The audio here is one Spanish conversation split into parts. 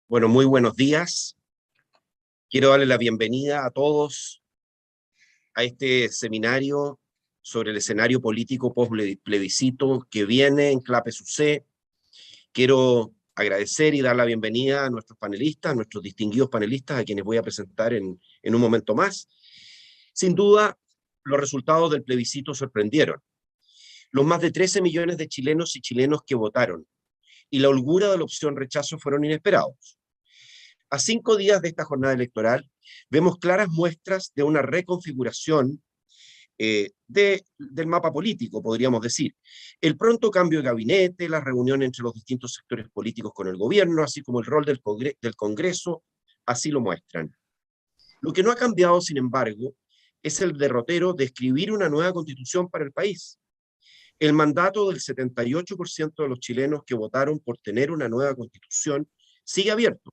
Bueno, muy buenos días. Quiero darle la bienvenida a todos a este seminario sobre el escenario político post-plebiscito que viene en CLAPES UC. Quiero agradecer y dar la bienvenida a nuestros panelistas, a nuestros distinguidos panelistas, a quienes voy a presentar en un momento más. Sin duda, los resultados del plebiscito sorprendieron. Los más de 13 millones de chilenos y chilenos que votaron y la holgura de la opción rechazo fueron inesperados. A 5 días de esta jornada electoral, vemos claras muestras de una reconfiguración del mapa político, podríamos decir. El pronto cambio de gabinete, la reunión entre los distintos sectores políticos con el gobierno, así como el rol del Congreso, así lo muestran. Lo que no ha cambiado, sin embargo, es el derrotero de escribir una nueva constitución para el país. El mandato del 78% de los chilenos que votaron por tener una nueva constitución sigue abierto,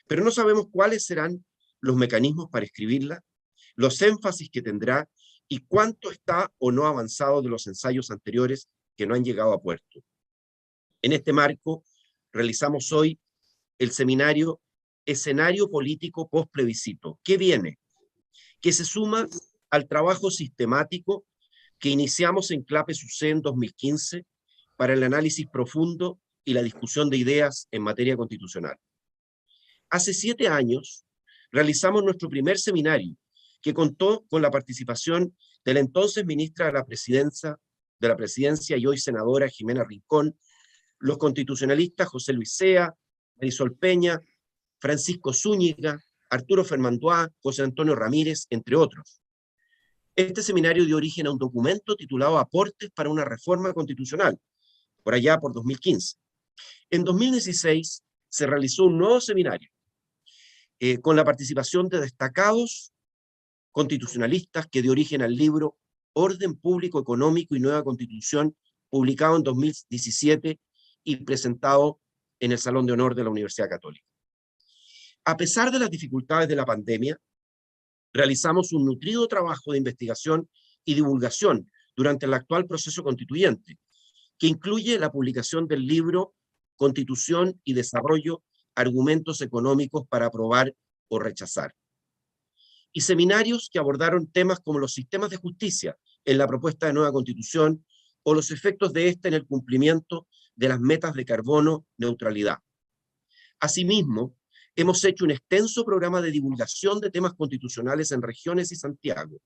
pero no sabemos cuáles serán los mecanismos para escribirla, los énfasis que tendrá y cuánto está o no avanzado de los ensayos anteriores que no han llegado a puerto. En este marco, realizamos hoy el seminario Escenario Político Post-Plebiscito. ¿Qué viene? Que se suma al trabajo sistemático que iniciamos en CLAPES UC en 2015 para el análisis profundo y la discusión de ideas en materia constitucional. Hace 7 años realizamos nuestro primer seminario, que contó con la participación de la entonces ministra de la Presidencia y hoy senadora Jimena Rincón, los constitucionalistas José Luis Sea, Marisol Peña, Francisco Zúñiga, Arturo Fermandois, José Antonio Ramírez, entre otros. Este seminario dio origen a un documento titulado Aportes para una reforma constitucional, por allá por 2015. En 2016 se realizó un nuevo seminario, con la participación de destacados constitucionalistas que dio origen al libro Orden Público Económico y Nueva Constitución, publicado en 2017 y presentado en el Salón de Honor de la Universidad Católica. A pesar de las dificultades de la pandemia, realizamos un nutrido trabajo de investigación y divulgación durante el actual proceso constituyente, que incluye la publicación del libro Constitución y Desarrollo, argumentos económicos para aprobar o rechazar, y seminarios que abordaron temas como los sistemas de justicia en la propuesta de nueva constitución o los efectos de esta en el cumplimiento de las metas de carbono neutralidad. Asimismo, hemos hecho un extenso programa de divulgación de temas constitucionales en regiones y Santiago,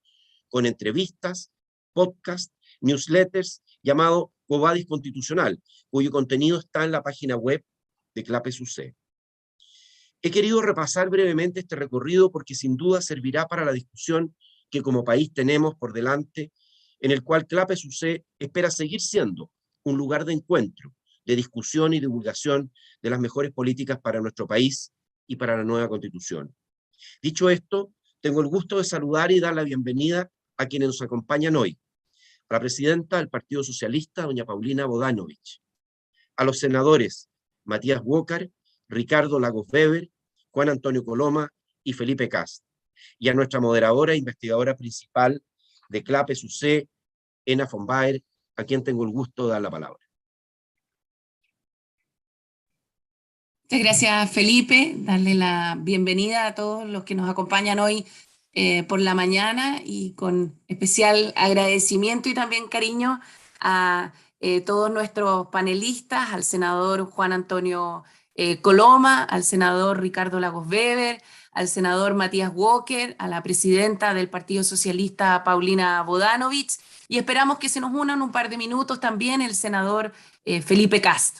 con entrevistas, podcasts, newsletters, llamado Covadis Constitucional, cuyo contenido está en la página web de CLAPES UC. He querido repasar brevemente este recorrido porque sin duda servirá para la discusión que como país tenemos por delante, en el cual CLAPES UC espera seguir siendo un lugar de encuentro, de discusión y divulgación de las mejores políticas para nuestro país y para la nueva Constitución. Dicho esto, tengo el gusto de saludar y dar la bienvenida a quienes nos acompañan hoy: a la presidenta del Partido Socialista, doña Paulina Bodanovich; a los senadores Matías Walker, Ricardo Lagos Weber, Juan Antonio Coloma y Felipe Kast; y a nuestra moderadora e investigadora principal de CLAPES UC, Ena von Baer, a quien tengo el gusto de dar la palabra. Muchas gracias, Felipe. Darle la bienvenida a todos los que nos acompañan hoy por la mañana, y con especial agradecimiento y también cariño a todos nuestros panelistas, al senador Juan Antonio Coloma, al senador Ricardo Lagos Weber, al senador Matías Walker, a la presidenta del Partido Socialista Paulina Bodanovich, y esperamos que se nos unan un par de minutos también el senador Felipe Kast.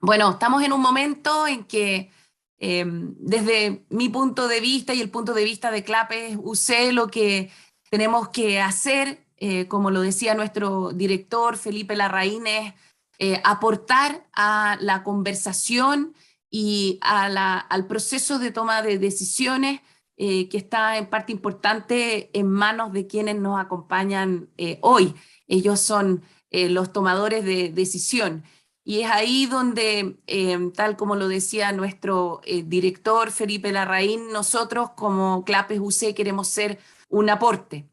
Bueno, estamos en un momento en que desde mi punto de vista y el punto de vista de CLAPES UC, lo que tenemos que hacer, como lo decía nuestro director Felipe Larraín, es aportar a la conversación y al proceso de toma de decisiones que está en parte importante en manos de quienes nos acompañan hoy. Ellos son los tomadores de decisión. Y es ahí donde, tal como lo decía nuestro director Felipe Larraín, nosotros como CLAPES UC queremos ser un aporte.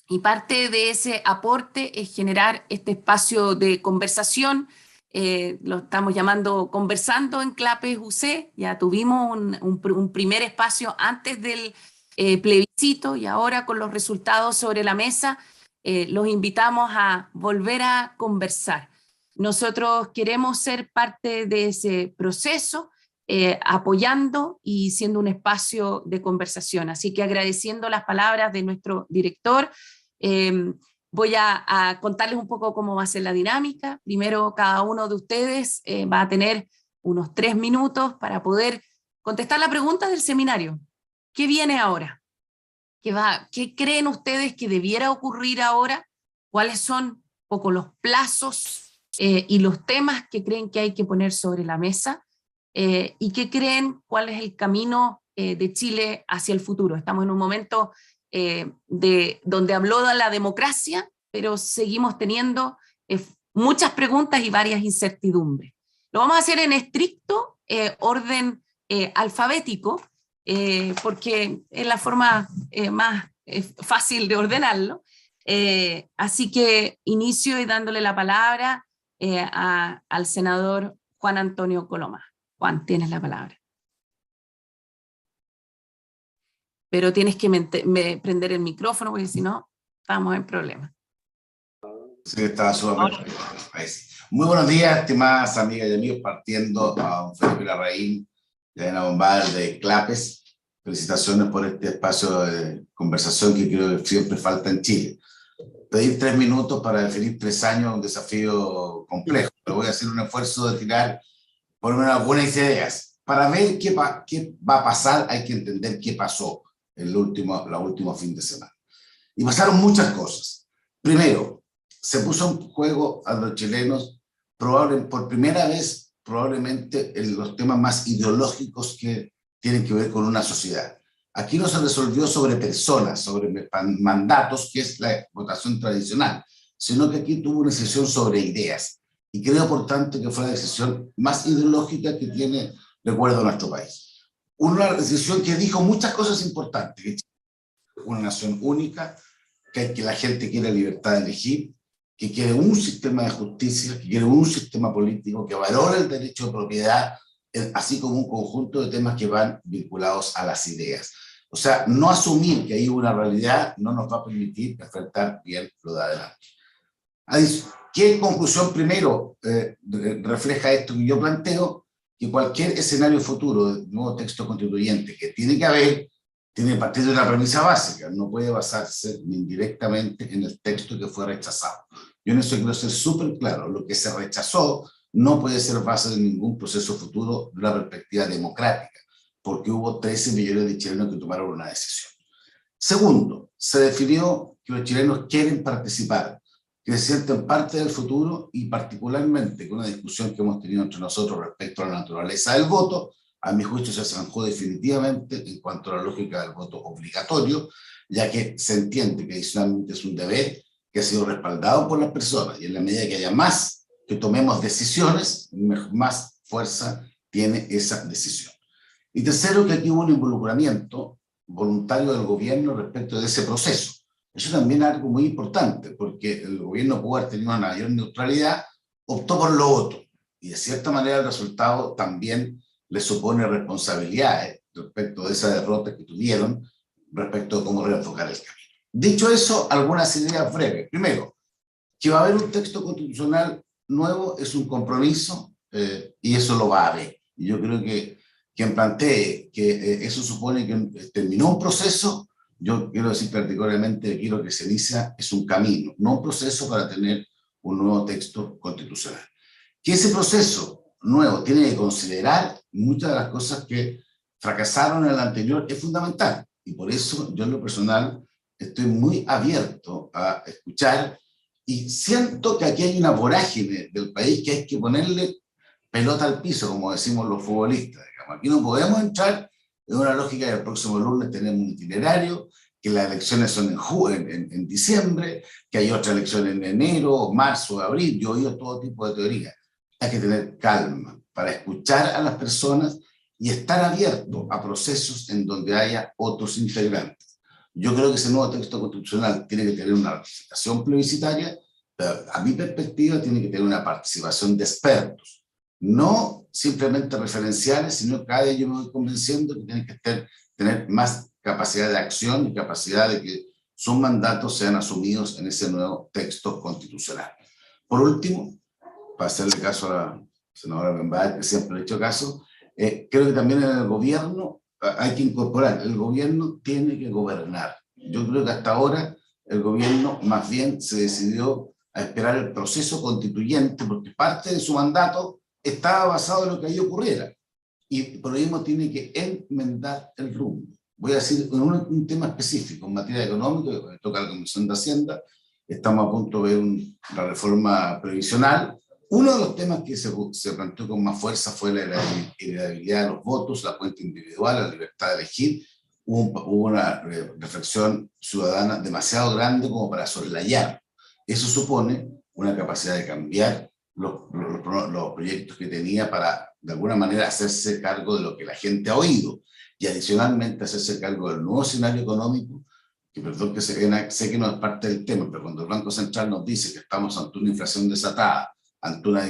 Y parte de ese aporte es generar este espacio de conversación lo estamos llamando Conversando en Clapes UC, ya tuvimos un primer espacio antes del plebiscito y ahora con los resultados sobre la mesa, los invitamos a volver a conversar. Nosotros queremos ser parte de ese proceso, apoyando y siendo un espacio de conversación. Así que agradeciendo las palabras de nuestro director, voy a contarles un poco cómo va a ser la dinámica. Primero, cada uno de ustedes va a tener unos 3 minutos para poder contestar la pregunta del seminario. ¿Qué viene ahora? ¿Qué creen ustedes que debiera ocurrir ahora? ¿Cuáles son un poco los plazos y los temas que creen que hay que poner sobre la mesa? ¿Y qué creen cuál es el camino de Chile hacia el futuro? Estamos en un momento donde habló de la democracia, pero seguimos teniendo muchas preguntas y varias incertidumbres. Lo vamos a hacer en estricto orden alfabético, porque es la forma más fácil de ordenarlo. Así que inicio y dándole la palabra al senador Juan Antonio Coloma. Juan, tienes la palabra. Pero tienes que prender el micrófono, porque si no, estamos en problemas. Sí, estaba súper perfecto. Muy buenos días, estimadas amigas y amigos, partiendo a un Felipe Larraín y a Ana Bombal de Clapes. Felicitaciones por este espacio de conversación que creo que siempre falta en Chile. Pedir 3 minutos para definir 3 años es un desafío complejo, pero voy a hacer un esfuerzo de tirar por lo menos algunas ideas. Para ver qué va a pasar, hay que entender qué pasó en la última fin de semana. Y pasaron muchas cosas. Primero, se puso en juego a los chilenos por primera vez probablemente en los temas más ideológicos que tienen que ver con una sociedad. Aquí no se resolvió sobre personas, sobre mandatos, que es la votación tradicional, sino que aquí tuvo una decisión sobre ideas. Y creo, por tanto, que fue la decisión más ideológica que tiene recuerdo a nuestro país. Una decisión que dijo muchas cosas importantes, que una nación única, que la gente quiere libertad de elegir, que quiere un sistema de justicia, que quiere un sistema político que valora el derecho de propiedad, así como un conjunto de temas que van vinculados a las ideas. O sea, no asumir que hay una realidad no nos va a permitir enfrentar bien lo de adelante. ¿Qué conclusión primero refleja esto que yo planteo? Que cualquier escenario futuro de nuevo texto constituyente que tiene que haber, tiene que partir de una premisa básica, no puede basarse indirectamente en el texto que fue rechazado. Yo en eso quiero ser súper claro, lo que se rechazó no puede ser base de ningún proceso futuro de una perspectiva democrática, porque hubo 13 millones de chilenos que tomaron una decisión. Segundo, se definió que los chilenos quieren participar, que se sienten parte del futuro y particularmente con una discusión que hemos tenido entre nosotros respecto a la naturaleza del voto, a mi juicio se zanjó definitivamente en cuanto a la lógica del voto obligatorio, ya que se entiende que adicionalmente es un deber que ha sido respaldado por las personas y en la medida que haya más que tomemos decisiones, más fuerza tiene esa decisión. Y tercero, que aquí hubo un involucramiento voluntario del gobierno respecto de ese proceso. Eso también es algo muy importante, porque el gobierno pudo haber tenido una mayor neutralidad, optó por lo otro, y de cierta manera el resultado también le supone responsabilidades respecto de esa derrota que tuvieron, respecto de cómo reenfocar el camino. Dicho eso, algunas ideas breves. Primero, que va a haber un texto constitucional nuevo es un compromiso, y eso lo va a haber. Y yo creo que quien plantee que eso supone que terminó un proceso, yo quiero decir particularmente que lo que se inicia es un camino, no un proceso para tener un nuevo texto constitucional. Que ese proceso nuevo tiene que considerar muchas de las cosas que fracasaron en el anterior es fundamental. Y por eso yo en lo personal estoy muy abierto a escuchar y siento que aquí hay una vorágine del país que hay que ponerle pelota al piso, como decimos los futbolistas. Digamos. Aquí no podemos entrar en una lógica que el próximo lunes tenemos un itinerario, que las elecciones son en diciembre, que hay otra elección en enero, marzo, abril. Yo he oído todo tipo de teorías. Hay que tener calma para escuchar a las personas y estar abierto a procesos en donde haya otros integrantes. Yo creo que ese nuevo texto constitucional tiene que tener una ratificación plebiscitaria Pero a mi perspectiva tiene que tener una participación de expertos, no simplemente referenciales, sino que cada día yo me voy convenciendo que tienen que tener más capacidad de acción y capacidad de que sus mandatos sean asumidos en ese nuevo texto constitucional. Por último, para hacerle caso a la senadora Benbaer, que siempre le he hecho caso, creo que también en el gobierno hay que incorporar, el gobierno tiene que gobernar. Yo creo que hasta ahora el gobierno más bien se decidió a esperar el proceso constituyente, porque parte de su mandato estaba basado en lo que ahí ocurriera. Y por lo mismo tiene que enmendar el rumbo. Voy a decir un tema específico en materia económica, que toca la Comisión de Hacienda. Estamos a punto de ver la reforma previsional. Uno de los temas que se planteó con más fuerza fue la heredabilidad de los votos, la cuenta individual, la libertad de elegir. Hubo una reflexión ciudadana demasiado grande como para soslayar. Eso supone una capacidad de cambiar los proyectos que tenía para, de alguna manera, hacerse cargo de lo que la gente ha oído y adicionalmente hacerse cargo del nuevo escenario económico, que perdón que sé que no es parte del tema, pero cuando el Banco Central nos dice que estamos ante una inflación desatada, ante una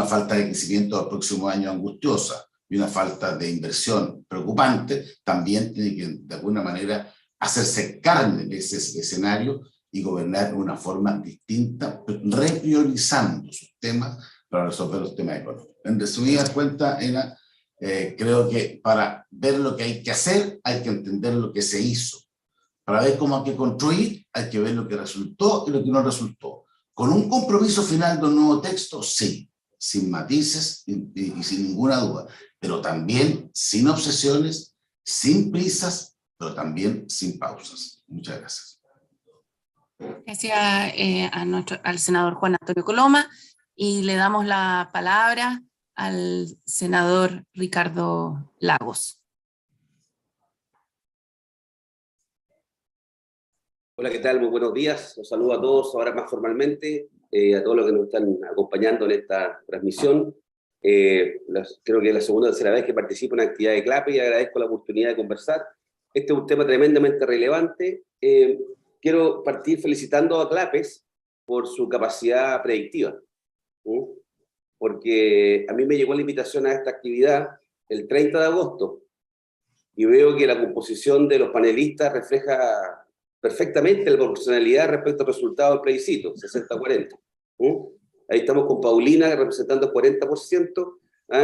falta de crecimiento del próximo año angustiosa y una falta de inversión preocupante, también tiene que, de alguna manera, hacerse carne de ese escenario y gobernar de una forma distinta, repriorizando sus temas para resolver los temas económicos. En resumida cuenta, creo que para ver lo que hay que hacer, hay que entender lo que se hizo. Para ver cómo hay que construir, hay que ver lo que resultó y lo que no resultó. Con un compromiso final de un nuevo texto, sí, sin matices y sin ninguna duda, pero también sin obsesiones, sin prisas, pero también sin pausas. Muchas gracias. Gracias al senador Juan Antonio Coloma, y le damos la palabra al senador Ricardo Lagos. Hola, ¿qué tal? Muy buenos días. Los saludo a todos ahora más formalmente, a todos los que nos están acompañando en esta transmisión. Creo que es la segunda o tercera vez que participo en la actividad de CLAPE y agradezco la oportunidad de conversar. Este es un tema tremendamente relevante. Quiero partir felicitando a CLAPES por su capacidad predictiva, porque a mí me llegó la invitación a esta actividad el 30 de agosto y veo que la composición de los panelistas refleja perfectamente la proporcionalidad respecto al resultado del plebiscito, 60-40. Ahí estamos con Paulina representando el 40%,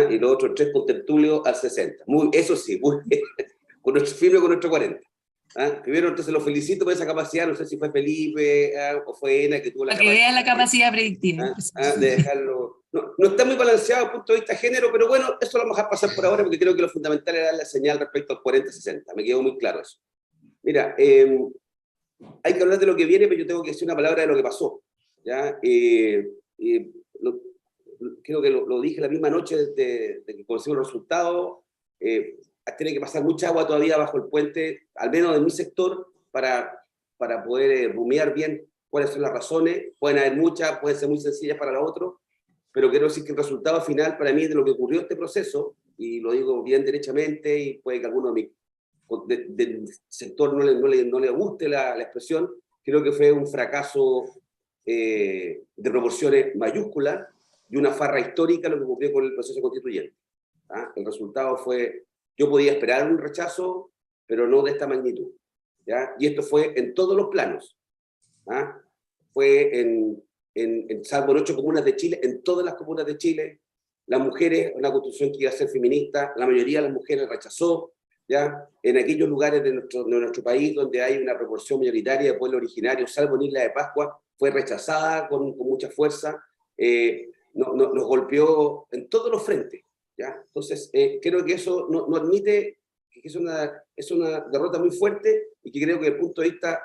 y los otros tres con Tertulio al 60%. Eso sí, muy bien, con nuestro firme con nuestro 40%. Primero, entonces, los felicito por esa capacidad, no sé si fue Felipe o fue Ena que tuvo la capacidad. Para que vean la capacidad predictiva. De dejarlo. No está muy balanceado desde el punto de vista de género, pero bueno, eso lo vamos a pasar por ahora porque creo que lo fundamental era la señal respecto al 40-60. Me quedó muy claro eso. Mira, hay que hablar de lo que viene, pero yo tengo que decir una palabra de lo que pasó. ¿Ya? Creo que lo dije la misma noche de que conocimos el resultado. Tiene que pasar mucha agua todavía bajo el puente, al menos de mi sector, para poder rumiar bien cuáles son las razones. Pueden haber muchas, pueden ser muy sencillas para los otros, pero quiero decir que el resultado final para mí de lo que ocurrió en este proceso, y lo digo bien derechamente, y puede que alguno del sector no le guste la expresión, creo que fue un fracaso de proporciones mayúsculas y una farra histórica lo que ocurrió con el proceso constituyente. El resultado fue, yo podía esperar un rechazo, pero no de esta magnitud. ¿Ya? Y esto fue en todos los planos. Fue salvo en 8 comunas de Chile, en todas las comunas de Chile, las mujeres, una constitución que iba a ser feminista, la mayoría de las mujeres rechazó. ¿Ya? En aquellos lugares de nuestro país donde hay una proporción mayoritaria de pueblo originario, salvo en Isla de Pascua, fue rechazada con mucha fuerza, nos golpeó en todos los frentes. ¿Ya? Entonces, creo que eso no admite, que es una derrota muy fuerte y que creo que desde el punto de vista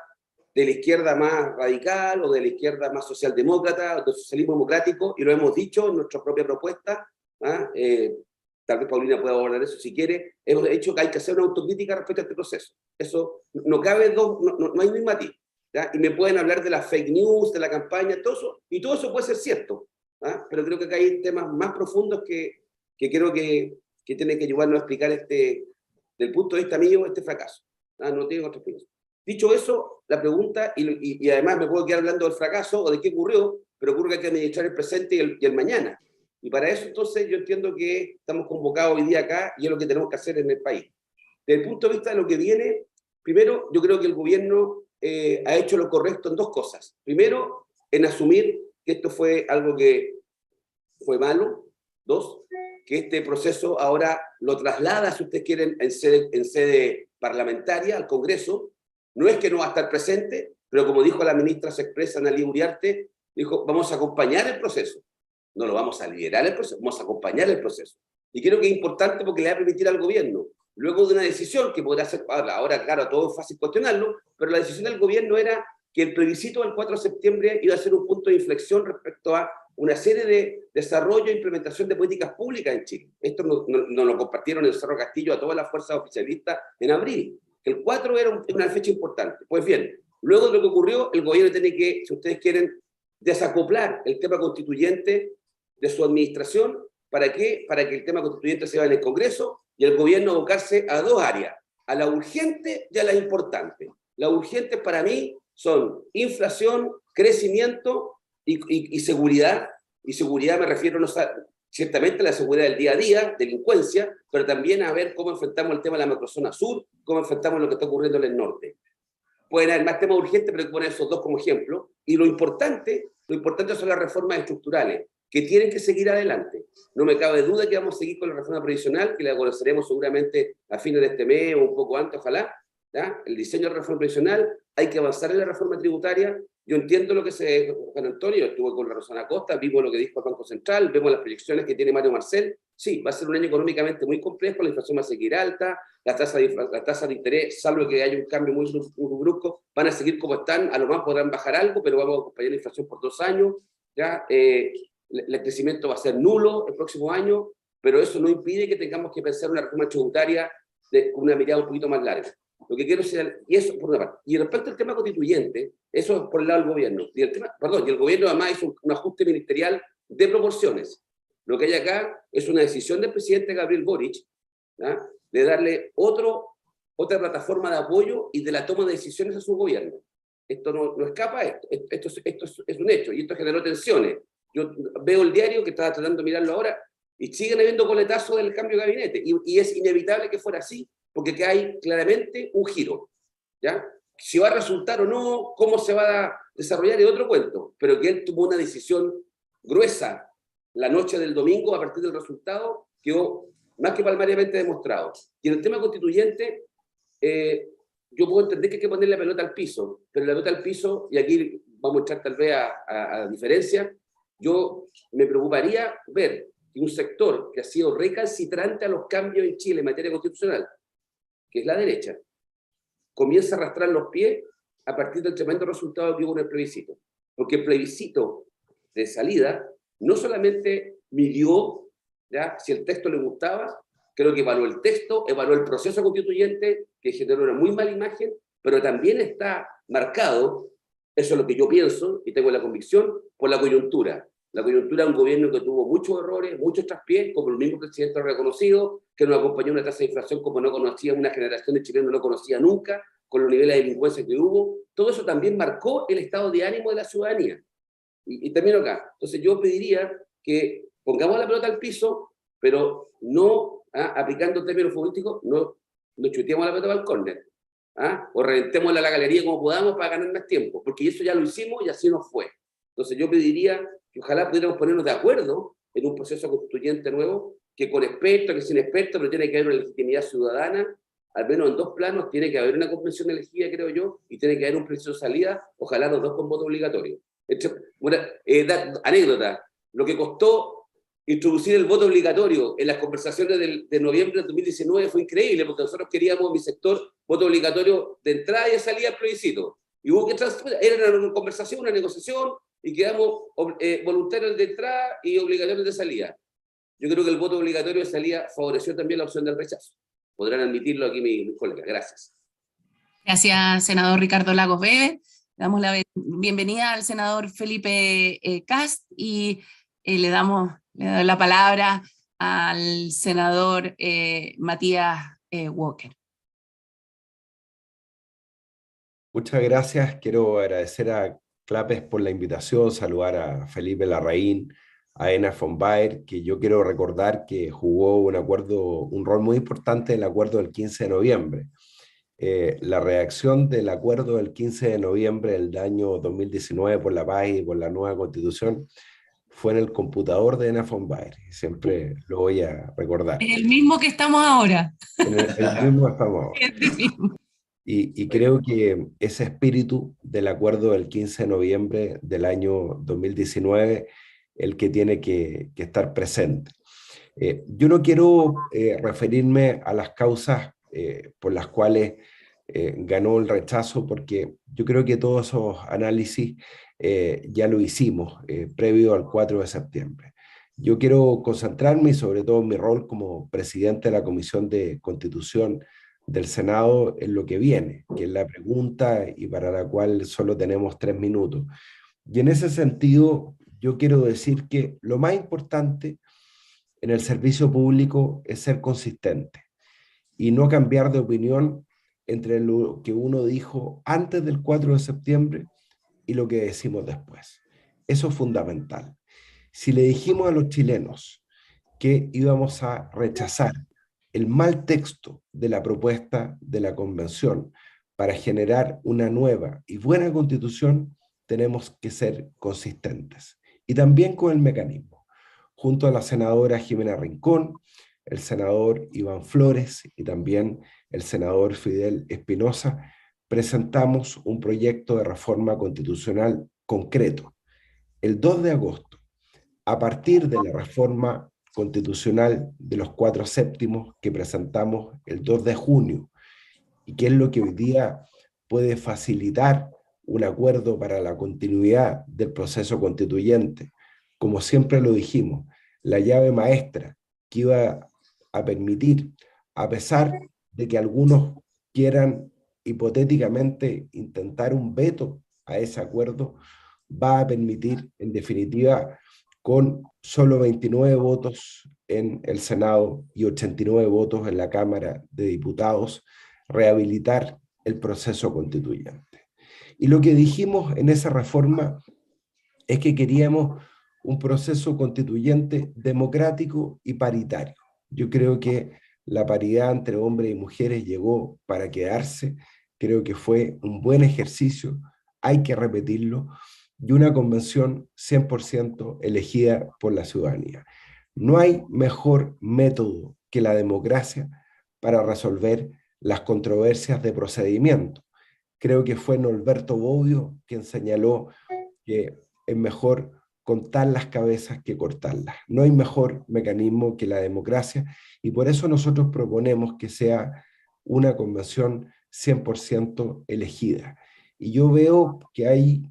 de la izquierda más radical o de la izquierda más socialdemócrata o del socialismo democrático, y lo hemos dicho en nuestra propia propuesta, tal vez Paulina pueda abordar eso si quiere, hemos dicho que hay que hacer una autocrítica respecto a este proceso. Eso no cabe, no hay ni matiz. ¿Ya? Y me pueden hablar de las fake news, de la campaña, todo eso, y todo eso puede ser cierto, pero creo que acá hay temas más profundos que creo que tienen que ayudarnos a explicar del punto de vista mío, este fracaso. No tengo otra explicación. Dicho eso, la pregunta, y además me puedo quedar hablando del fracaso o de qué ocurrió, pero ocurre que hay que administrar el presente y el mañana. Y para eso, entonces, yo entiendo que estamos convocados hoy día acá y es lo que tenemos que hacer en el país. Desde el punto de vista de lo que viene, primero, yo creo que el gobierno ha hecho lo correcto en dos cosas. Primero, en asumir que esto fue algo que fue malo. Dos, que este proceso ahora lo traslada, si ustedes quieren, en sede parlamentaria, al Congreso. No es que no va a estar presente, pero como dijo la ministra se expresa, Analía Uriarte, dijo, vamos a acompañar el proceso. No lo vamos a liderar el proceso, vamos a acompañar el proceso. Y creo que es importante porque le va a permitir al gobierno, luego de una decisión que podrá ser, ahora claro, todo es fácil cuestionarlo, pero la decisión del gobierno era que el plebiscito del 4 de septiembre iba a ser un punto de inflexión respecto a una serie de desarrollo e implementación de políticas públicas en Chile. Esto no lo compartieron en el Cerro Castillo a todas las fuerzas oficialistas en abril. El 4 era una fecha importante. Pues bien, luego de lo que ocurrió, el gobierno tiene que, si ustedes quieren, desacoplar el tema constituyente de su administración. ¿Para qué? Para que el tema constituyente se vaya en el Congreso y el gobierno abocarse a dos áreas, a la urgente y a la importante. La urgente para mí son inflación, crecimiento y seguridad. Y seguridad me refiero ciertamente a la seguridad del día a día, delincuencia, pero también a ver cómo enfrentamos el tema de la macrozona sur, cómo enfrentamos lo que está ocurriendo en el norte. Pueden haber más temas urgentes, pero hay que poner esos dos como ejemplo. Y lo importante son las reformas estructurales, que tienen que seguir adelante. No me cabe duda que vamos a seguir con la reforma previsional, que la conoceremos seguramente a fines de este mes o un poco antes, ojalá. ¿Ya? El diseño de la reforma previsional, hay que avanzar en la reforma tributaria. Yo entiendo lo que Juan Antonio, estuve con la Rosana Acosta, vimos lo que dijo el Banco Central, vemos las proyecciones que tiene Mario Marcel. Sí, va a ser un año económicamente muy complejo, la inflación va a seguir alta, las tasas de interés, salvo que haya un cambio muy brusco, van a seguir como están, a lo más podrán bajar algo, pero vamos a acompañar la inflación por 2 años. ¿Ya? El crecimiento va a ser nulo el próximo año, pero eso no impide que tengamos que pensar una reforma tributaria con una mirada un poquito más larga. Lo que quiero decir, y eso por una parte. Y respecto al tema constituyente, eso es por el lado del gobierno. Y el gobierno además hizo un ajuste ministerial de proporciones. Lo que hay acá es una decisión del presidente Gabriel Boric, ¿ya? De darle otra plataforma de apoyo y de la toma de decisiones a su gobierno. Esto no escapa a esto. Esto es un hecho, y esto generó tensiones. Yo veo el diario, que estaba tratando de mirarlo ahora, y siguen habiendo coletazos del cambio de gabinete, y es inevitable que fuera así, porque que hay claramente un giro, ¿ya? Si va a resultar o no, cómo se va a desarrollar es otro cuento, pero que él tomó una decisión gruesa la noche del domingo a partir del resultado, quedó más que palmariamente demostrado. Y en el tema constituyente, yo puedo entender que hay que poner la pelota al piso, pero la pelota al piso, y aquí vamos a entrar tal vez a diferencia, yo me preocuparía ver que un sector que ha sido recalcitrante a los cambios en Chile en materia constitucional, que es la derecha, comienza a arrastrar los pies a partir del tremendo resultado que hubo en el plebiscito. Porque el plebiscito de salida no solamente midió, ¿ya?, si el texto le gustaba, creo que evaluó el texto, evaluó el proceso constituyente, que generó una muy mala imagen, pero también está marcado, eso es lo que yo pienso y tengo la convicción, por la coyuntura. La coyuntura de un gobierno que tuvo muchos errores, muchos traspiés, como el mismo presidente ha reconocido, que nos acompañó una tasa de inflación como no conocía, una generación de chilenos no conocía nunca, con los niveles de delincuencia que hubo. Todo eso también marcó el estado de ánimo de la ciudadanía. Y termino acá. Entonces yo pediría que pongamos la pelota al piso, pero no aplicando términos futbolísticos, no chuteemos la pelota al córner. O reventémosla a la galería como podamos para ganar más tiempo, porque eso ya lo hicimos y así nos fue. Entonces yo pediría que ojalá pudiéramos ponernos de acuerdo en un proceso constituyente nuevo, que con expertos, que sin expertos, pero tiene que haber una legitimidad ciudadana, al menos en dos planos, tiene que haber una convención elegida, creo yo, y tiene que haber un proceso de salida, ojalá los dos con voto obligatorio. Anécdota, lo que costó introducir el voto obligatorio en las conversaciones de noviembre de 2019 fue increíble, porque nosotros queríamos en mi sector voto obligatorio de entrada y de salida al plebiscito. Y hubo que era una conversación, una negociación, y quedamos voluntarios de entrada y obligatorios de salida. Yo creo que el voto obligatorio de salida favoreció también la opción del rechazo. Podrán admitirlo aquí mis colegas. Gracias. Gracias, senador Ricardo Lagos Weber. Damos la bienvenida al senador Felipe Kast y le doy la palabra al senador Matías Walker. Muchas gracias. Quiero agradecer a Clapes por la invitación, saludar a Felipe Larraín, a Ena von Baer, que yo quiero recordar que jugó un rol muy importante en el acuerdo del 15 de noviembre. La redacción del acuerdo del 15 de noviembre del año 2019 por la paz y por la nueva constitución fue en el computador de Ena von Baer. Siempre lo voy a recordar. Es el mismo que estamos ahora. En el mismo estamos. Es el mismo. Y creo que ese espíritu del acuerdo del 15 de noviembre del año 2019, el que tiene que estar presente. Yo no quiero referirme a las causas por las cuales ganó el rechazo, porque yo creo que todos esos análisis ya lo hicimos previo al 4 de septiembre. Yo quiero concentrarme, y sobre todo en mi rol como presidente de la Comisión de Constitución del Senado, en lo que viene, que es la pregunta y para la cual solo tenemos 3 minutos. Y en ese sentido, yo quiero decir que lo más importante en el servicio público es ser consistente y no cambiar de opinión entre lo que uno dijo antes del 4 de septiembre y lo que decimos después. Eso es fundamental. Si le dijimos a los chilenos que íbamos a rechazar el mal texto de la propuesta de la convención para generar una nueva y buena constitución, tenemos que ser consistentes. Y también con el mecanismo. Junto a la senadora Jimena Rincón, el senador Iván Flores y también el senador Fidel Espinosa, presentamos un proyecto de reforma constitucional concreto. El 2 de agosto, a partir de la reforma constitucional de los 4/7 que presentamos el 2 de junio, y que es lo que hoy día puede facilitar un acuerdo para la continuidad del proceso constituyente. Como siempre lo dijimos, la llave maestra que iba a permitir, a pesar de que algunos quieran hipotéticamente intentar un veto a ese acuerdo, va a permitir, en definitiva, con solo 29 votos en el Senado y 89 votos en la Cámara de Diputados, rehabilitar el proceso constituyente. Y lo que dijimos en esa reforma es que queríamos un proceso constituyente democrático y paritario. Yo creo que la paridad entre hombres y mujeres llegó para quedarse. Creo que fue un buen ejercicio, hay que repetirlo, y una convención 100% elegida por la ciudadanía. No hay mejor método que la democracia para resolver las controversias de procedimiento. Creo que fue Norberto Bobbio quien señaló que es mejor contar las cabezas que cortarlas. No hay mejor mecanismo que la democracia, y por eso nosotros proponemos que sea una convención 100% elegida. Y yo veo que hay,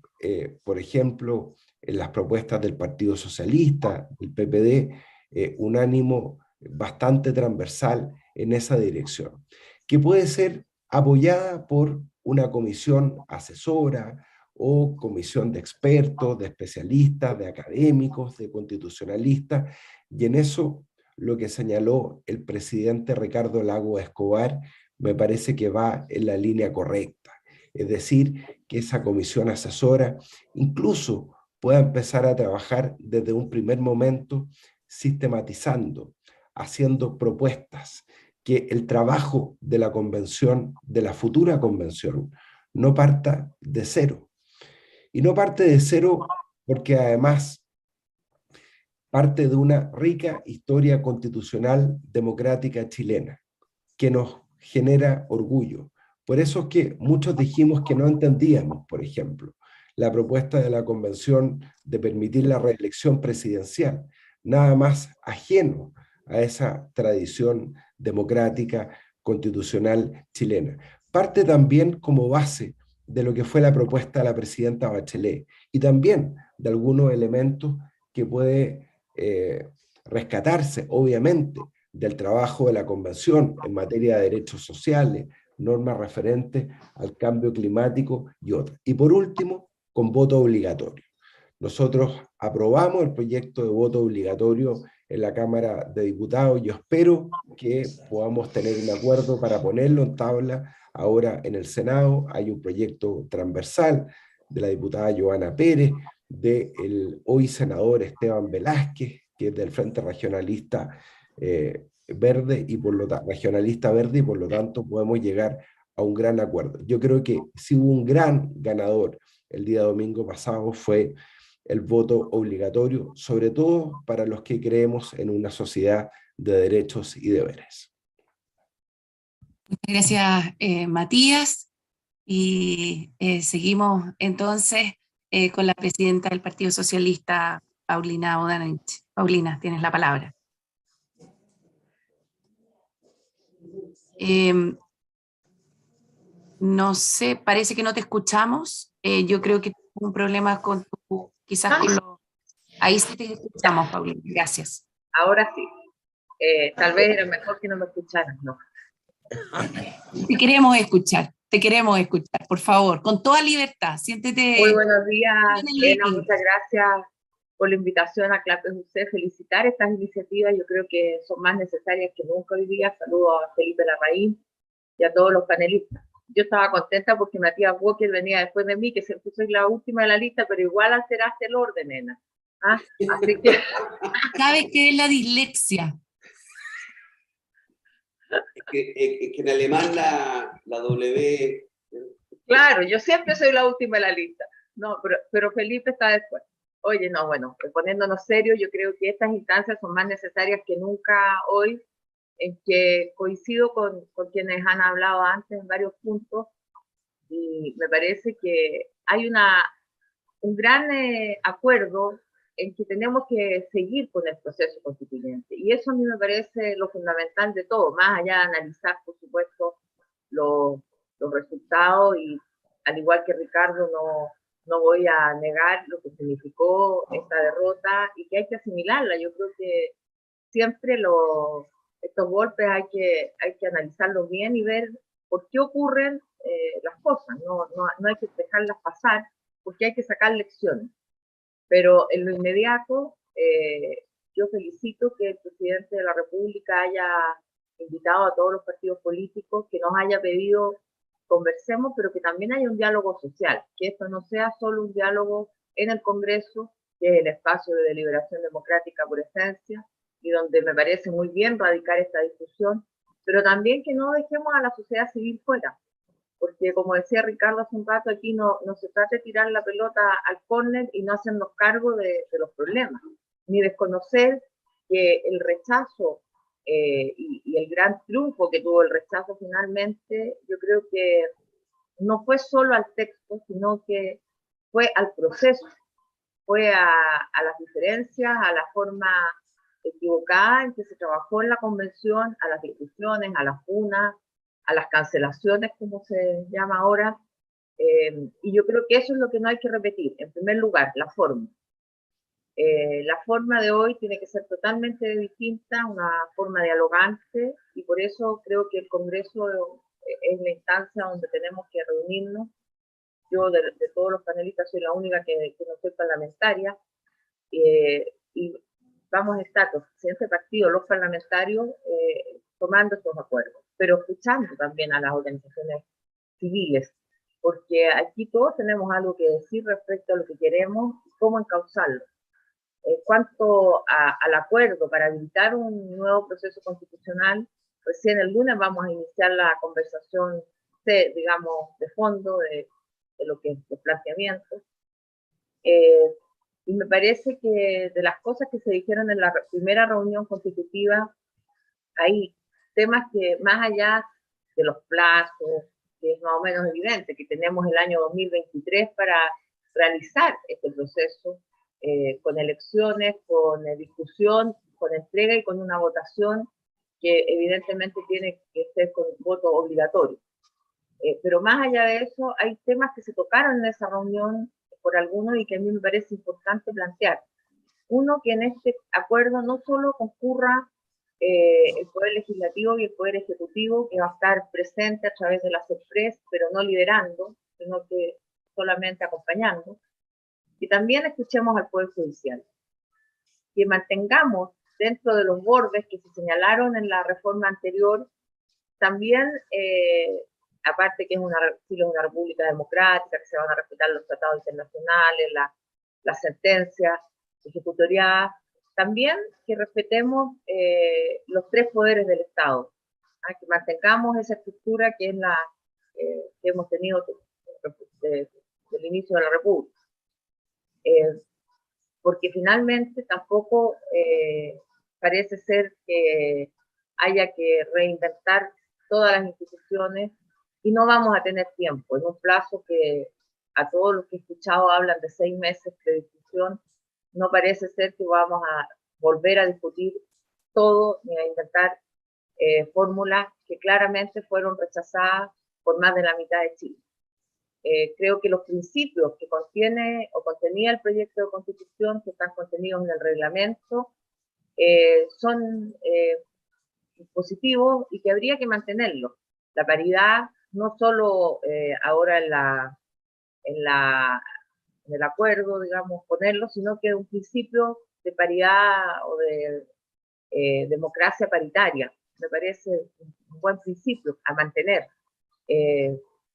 por ejemplo, en las propuestas del Partido Socialista, del PPD, un ánimo bastante transversal en esa dirección, que puede ser apoyada por una comisión asesora o comisión de expertos, de especialistas, de académicos, de constitucionalistas, y en eso lo que señaló el presidente Ricardo Lagos Escobar me parece que va en la línea correcta. Es decir, que esa comisión asesora incluso pueda empezar a trabajar desde un primer momento sistematizando, haciendo propuestas, que el trabajo de la convención, de la futura convención, no parta de cero. Y no parte de cero porque además parte de una rica historia constitucional democrática chilena que nos genera orgullo. Por eso es que muchos dijimos que no entendíamos, por ejemplo, la propuesta de la convención de permitir la reelección presidencial, nada más ajeno a esa tradición democrática constitucional chilena. Parte también como base de lo que fue la propuesta de la presidenta Bachelet y también de algunos elementos que puede rescatarse, obviamente, del trabajo de la Convención en materia de derechos sociales, normas referentes al cambio climático y otras. Y por último, con voto obligatorio. Nosotros aprobamos el proyecto de voto obligatorio en la Cámara de Diputados. Yo espero que podamos tener un acuerdo para ponerlo en tabla ahora en el Senado. Hay un proyecto transversal de la diputada Joana Pérez, del hoy senador Esteban Velázquez, que es del Frente Regionalista Verde, y regionalista verde, y por lo tanto podemos llegar a un gran acuerdo. Yo creo que si hubo un gran ganador el día domingo pasado fue el voto obligatorio, sobre todo para los que creemos en una sociedad de derechos y deberes. Muchas gracias, Matías. Y seguimos entonces con la presidenta del Partido Socialista, Paulina Bodanovich. Paulina, tienes la palabra. No sé, parece que no te escuchamos. Yo creo que tienes un problema con tu, quizás con lo... Ahí sí te escuchamos, Paulina. Gracias. Ahora sí. Tal vez era mejor que no me escucharan, ¿no? Te queremos escuchar, por favor, con toda libertad. Siéntete. Muy buenos días, Elena, muchas gracias por la invitación a Clapes UC. Felicitar estas iniciativas, yo creo que son más necesarias que nunca hoy día. Saludo a Felipe Larraín y a todos los panelistas. Yo estaba contenta porque Matías Walker venía después de mí, que siempre soy la última de la lista, pero igual alteraste el orden, nena. ¿Ah? Así que... ¿Sabes qué es la dislexia? Es que en alemán la W... Claro, yo siempre soy la última de la lista. No, pero Felipe está después. Oye, no, bueno, poniéndonos serios, yo creo que estas instancias son más necesarias que nunca hoy, en que coincido con quienes han hablado antes en varios puntos, y me parece que hay un gran acuerdo en que tenemos que seguir con el proceso constituyente. Y eso a mí me parece lo fundamental de todo, más allá de analizar, por supuesto, los resultados, y al igual que Ricardo, no voy a negar lo que significó esta derrota y que hay que asimilarla. Yo creo que siempre estos golpes hay que analizarlos bien y ver por qué ocurren las cosas. No hay que dejarlas pasar, porque hay que sacar lecciones. Pero en lo inmediato, yo felicito que el presidente de la República haya invitado a todos los partidos políticos, que nos haya pedido conversemos, pero que también haya un diálogo social, que esto no sea solo un diálogo en el Congreso, que es el espacio de deliberación democrática por esencia, y donde me parece muy bien radicar esta discusión, pero también que no dejemos a la sociedad civil fuera, porque como decía Ricardo hace un rato, aquí no se trata de tirar la pelota al córner y no hacernos cargo de los problemas, ni desconocer que el rechazo y el gran triunfo que tuvo el rechazo finalmente, yo creo que no fue solo al texto, sino que fue al proceso, fue a las diferencias, a la forma equivocada en que se trabajó en la convención, a las discusiones, a las funas, a las cancelaciones, como se llama ahora, y yo creo que eso es lo que no hay que repetir. En primer lugar, la forma. La forma de hoy tiene que ser totalmente distinta, una forma dialogante, y por eso creo que el Congreso es la instancia donde tenemos que reunirnos. Yo de todos los panelistas soy la única que no soy parlamentaria, y vamos a estar los presidentes de partido, los parlamentarios, tomando estos acuerdos, pero escuchando también a las organizaciones civiles, porque aquí todos tenemos algo que decir respecto a lo que queremos y cómo encauzarlo. En cuanto al acuerdo para habilitar un nuevo proceso constitucional, recién el lunes vamos a iniciar la conversación, digamos, de fondo de lo que es los planteamientos. Y me parece que de las cosas que se dijeron en la primera reunión constitutiva, hay temas que más allá de los plazos, que es más o menos evidente que tenemos el año 2023 para realizar este proceso, con elecciones, con discusión, con entrega y con una votación que evidentemente tiene que ser con voto obligatorio. Pero más allá de eso, hay temas que se tocaron en esa reunión por algunos y que a mí me parece importante plantear. Uno, que en este acuerdo no solo concurra el Poder Legislativo y el Poder Ejecutivo, que va a estar presente a través de la CEPRES, pero no liderando, sino que solamente acompañando, y también escuchemos al Poder Judicial, que mantengamos dentro de los bordes que se señalaron en la reforma anterior, también, aparte que Chile es una república democrática, que se van a respetar los tratados internacionales, las sentencias ejecutoriadas, también que respetemos los tres poderes del Estado, que mantengamos esa estructura que es la que hemos tenido desde el inicio de la República. Porque finalmente tampoco parece ser que haya que reinventar todas las instituciones y no vamos a tener tiempo. En un plazo que a todos los que he escuchado hablan de 6 meses de discusión, no parece ser que vamos a volver a discutir todo ni a inventar fórmulas que claramente fueron rechazadas por más de la mitad de Chile. Creo que los principios que contiene o contenía el proyecto de constitución, que están contenidos en el reglamento, son positivos y que habría que mantenerlos. La paridad, no solo ahora en el acuerdo, digamos, ponerlo, sino que es un principio de paridad o de democracia paritaria. Me parece un buen principio a mantener.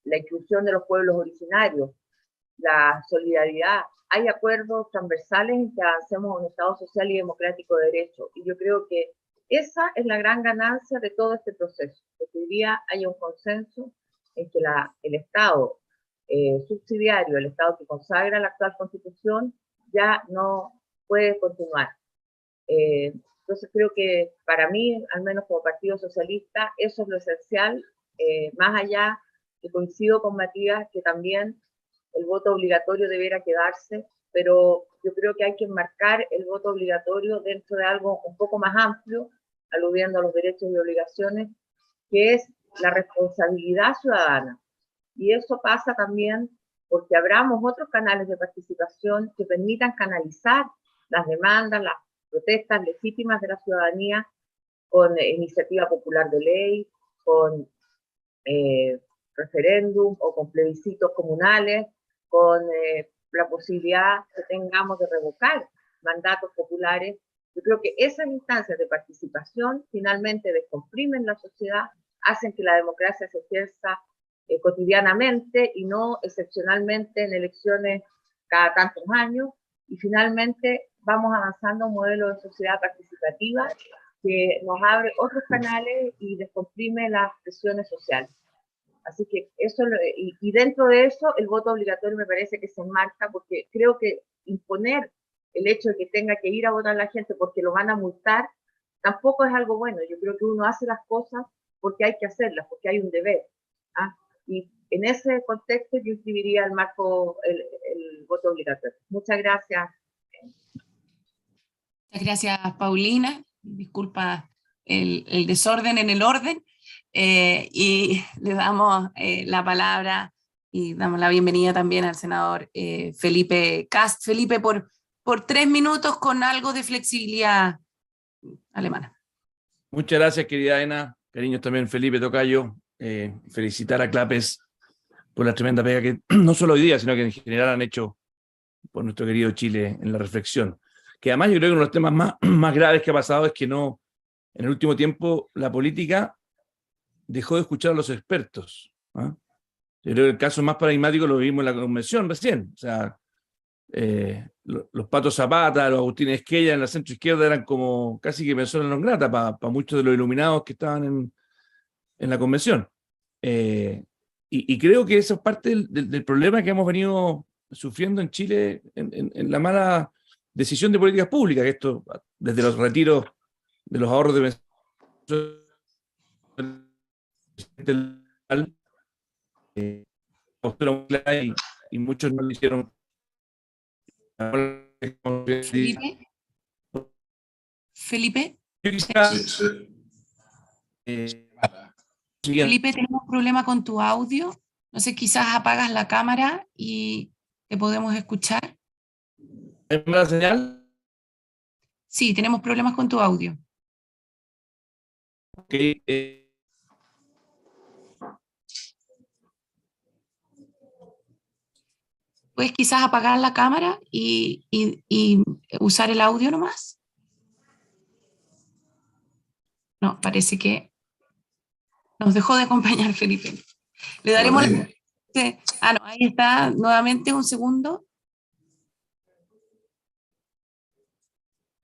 La inclusión de los pueblos originarios, la solidaridad. Hay acuerdos transversales en que avancemos a un Estado social y democrático de derecho. Y yo creo que esa es la gran ganancia de todo este proceso, que hoy día haya un consenso en que el Estado subsidiario, el Estado que consagra la actual Constitución, ya no puede continuar. Entonces creo que para mí, al menos como Partido Socialista, eso es lo esencial, más allá que coincido con Matías que también el voto obligatorio debiera quedarse, pero yo creo que hay que enmarcar el voto obligatorio dentro de algo un poco más amplio, aludiendo a los derechos y obligaciones, que es la responsabilidad ciudadana. Y eso pasa también porque abramos otros canales de participación que permitan canalizar las demandas, las protestas legítimas de la ciudadanía con iniciativa popular de ley, con referéndum o con plebiscitos comunales, con la posibilidad que tengamos de revocar mandatos populares. Yo creo que esas instancias de participación finalmente descomprimen la sociedad, hacen que la democracia se ejerza cotidianamente y no excepcionalmente en elecciones cada tantos años, y finalmente vamos avanzando a un modelo de sociedad participativa que nos abre otros canales y descomprime las presiones sociales. Así que eso, y dentro de eso, el voto obligatorio me parece que se enmarca, porque creo que imponer el hecho de que tenga que ir a votar la gente porque lo van a multar, tampoco es algo bueno. Yo creo que uno hace las cosas porque hay que hacerlas, porque hay un deber. Y en ese contexto yo inscribiría el marco, el voto obligatorio. Muchas gracias. Muchas gracias, Paulina. Disculpa el desorden en el orden. Y le damos la palabra y damos la bienvenida también al senador Felipe Kast. Felipe, por 3 minutos con algo de flexibilidad alemana. Muchas gracias, querida Ana. Cariños también, Felipe Tocayo. Felicitar a Clapes por la tremenda pega que no solo hoy día, sino que en general han hecho por nuestro querido Chile en la reflexión. Que además yo creo que uno de los temas más graves que ha pasado es que no, en el último tiempo, la política dejó de escuchar a los expertos. Yo creo que el caso más paradigmático lo vimos en la convención recién. O sea, los Patos Zapata, los Agustín Esquella en la centro izquierda eran como casi que persona non grata para muchos de los iluminados que estaban en la convención. Y creo que eso es parte del problema que hemos venido sufriendo en Chile en la mala decisión de políticas públicas, que esto desde los retiros de los ahorros de y muchos no lo hicieron. Felipe, Yo quisiera, Felipe, tenemos un problema con tu audio. No sé, quizás apagas la cámara y te podemos escuchar. ¿es mala señal? Sí, tenemos problemas con tu audio. Okay, ¿Puedes quizás apagar la cámara y usar el audio nomás? No, parece que nos dejó de acompañar Felipe. Le daremos... Ah, no, ahí está nuevamente, un segundo.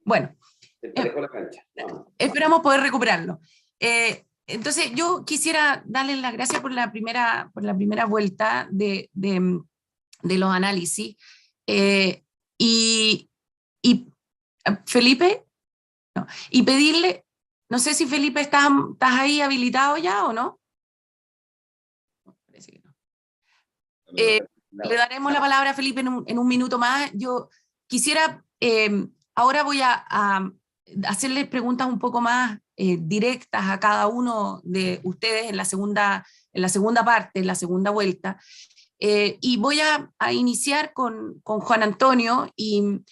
Bueno. La cancha. Esperamos poder recuperarlo. Entonces, yo quisiera darles las gracias por la primera vuelta de los análisis. Y Felipe, no, y pedirle, no sé si Felipe estás ahí habilitado ya o no. Parece que no. Le daremos la palabra a Felipe en un minuto más. Yo quisiera, ahora voy a hacerles preguntas un poco más directas a cada uno de ustedes en la segunda parte, en la segunda vuelta. Y voy a iniciar con Juan Antonio y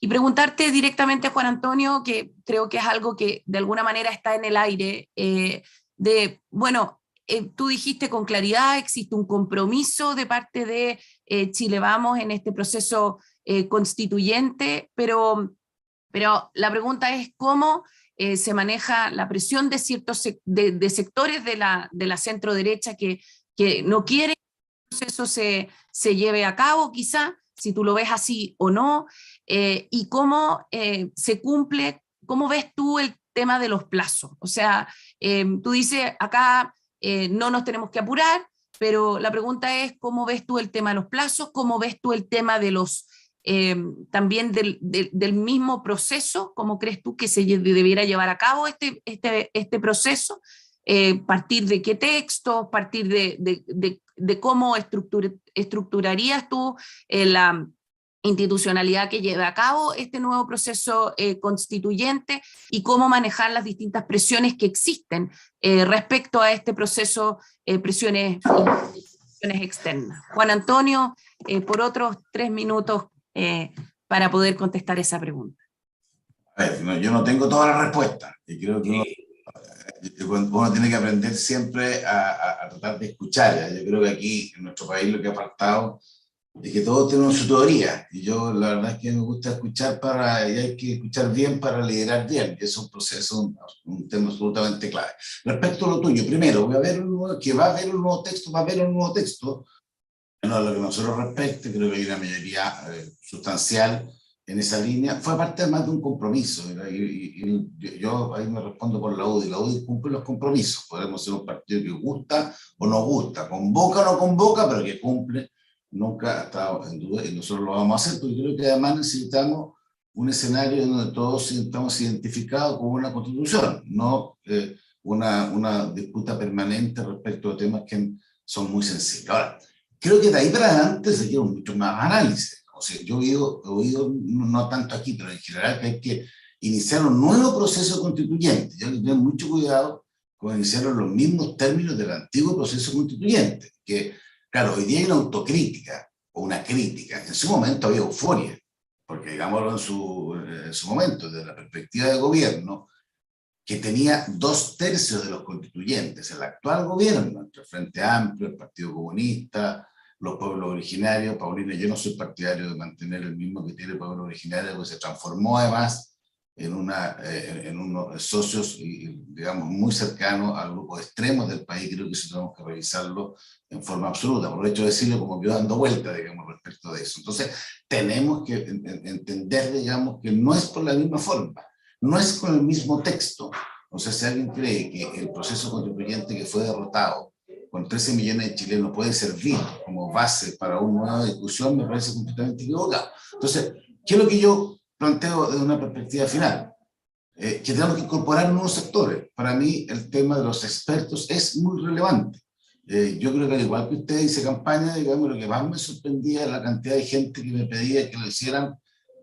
preguntarte directamente a Juan Antonio, que creo que es algo que de alguna manera está en el aire, bueno, tú dijiste con claridad, existe un compromiso de parte de Chile Vamos en este proceso constituyente, pero la pregunta es cómo se maneja la presión de ciertos de sectores de la centro derecha que no quieren que el proceso se lleve a cabo, quizá, si tú lo ves así o no, y cómo se cumple, cómo ves tú el tema de los plazos. O sea, tú dices acá no nos tenemos que apurar, pero la pregunta es cómo ves tú el tema de los plazos, cómo ves tú el tema de los también del mismo proceso, ¿cómo crees tú que se debiera llevar a cabo este proceso? ¿Partir de qué textos? ¿Partir de cómo estructurarías tú la institucionalidad que lleve a cabo este nuevo proceso constituyente y cómo manejar las distintas presiones que existen respecto a este proceso, presiones externas? Juan Antonio, por otros 3 minutos para poder contestar esa pregunta. A ver, no, yo no tengo toda la respuesta y creo que uno tiene que aprender siempre a tratar de escuchar. ¿Ya? Yo creo que aquí en nuestro país lo que ha faltado es que todos tenemos su teoría y yo la verdad es que me gusta escuchar y hay que escuchar bien para liderar bien, y es un proceso, un tema absolutamente clave. Respecto a lo tuyo, primero, va a haber un nuevo texto. Bueno, a lo que nosotros respecta, creo que hay una mayoría sustancial en esa línea. Fue parte más de un compromiso. Y yo ahí me respondo por la UDI. La UDI cumple los compromisos. Podemos ser un partido que gusta o no gusta, convoca o no convoca, pero que cumple. Nunca ha estado en duda y nosotros lo vamos a hacer, porque creo que además necesitamos un escenario donde todos estamos identificados con una constitución, no una disputa permanente respecto a temas que son muy sensibles. Ahora, creo que de ahí para adelante se quiere mucho más análisis. O sea, yo he oído, no tanto aquí, pero en general, que hay que iniciar un nuevo proceso constituyente. Yo hay que tener mucho cuidado con iniciar en los mismos términos del antiguo proceso constituyente. Que, claro, hoy día hay una autocrítica o una crítica. En su momento había euforia, porque, digámoslo, en su momento, desde la perspectiva de gobierno, que tenía 2/3 de los constituyentes, el actual gobierno, entre el Frente Amplio, el Partido Comunista, los pueblos originarios. Paulina, yo no soy partidario de mantener el mismo que tiene el pueblo originario, porque se transformó además en unos socios, digamos, muy cercanos a grupos extremos del país. Creo que eso tenemos que revisarlo en forma absoluta. Aprovecho de decirlo como que yo dando vuelta, digamos, respecto de eso. Entonces, tenemos que entender, digamos, que no es por la misma forma, no es con el mismo texto. O sea, si alguien cree que el proceso constituyente que fue derrotado con 13 millones de chilenos puede servir como base para una nueva discusión, me parece completamente equivocado. Entonces, ¿qué es lo que yo planteo desde una perspectiva final? Que tenemos que incorporar nuevos sectores. Para mí, el tema de los expertos es muy relevante. Yo creo que al igual que usted hice campaña, digamos, lo que más me sorprendía es la cantidad de gente que me pedía que lo hicieran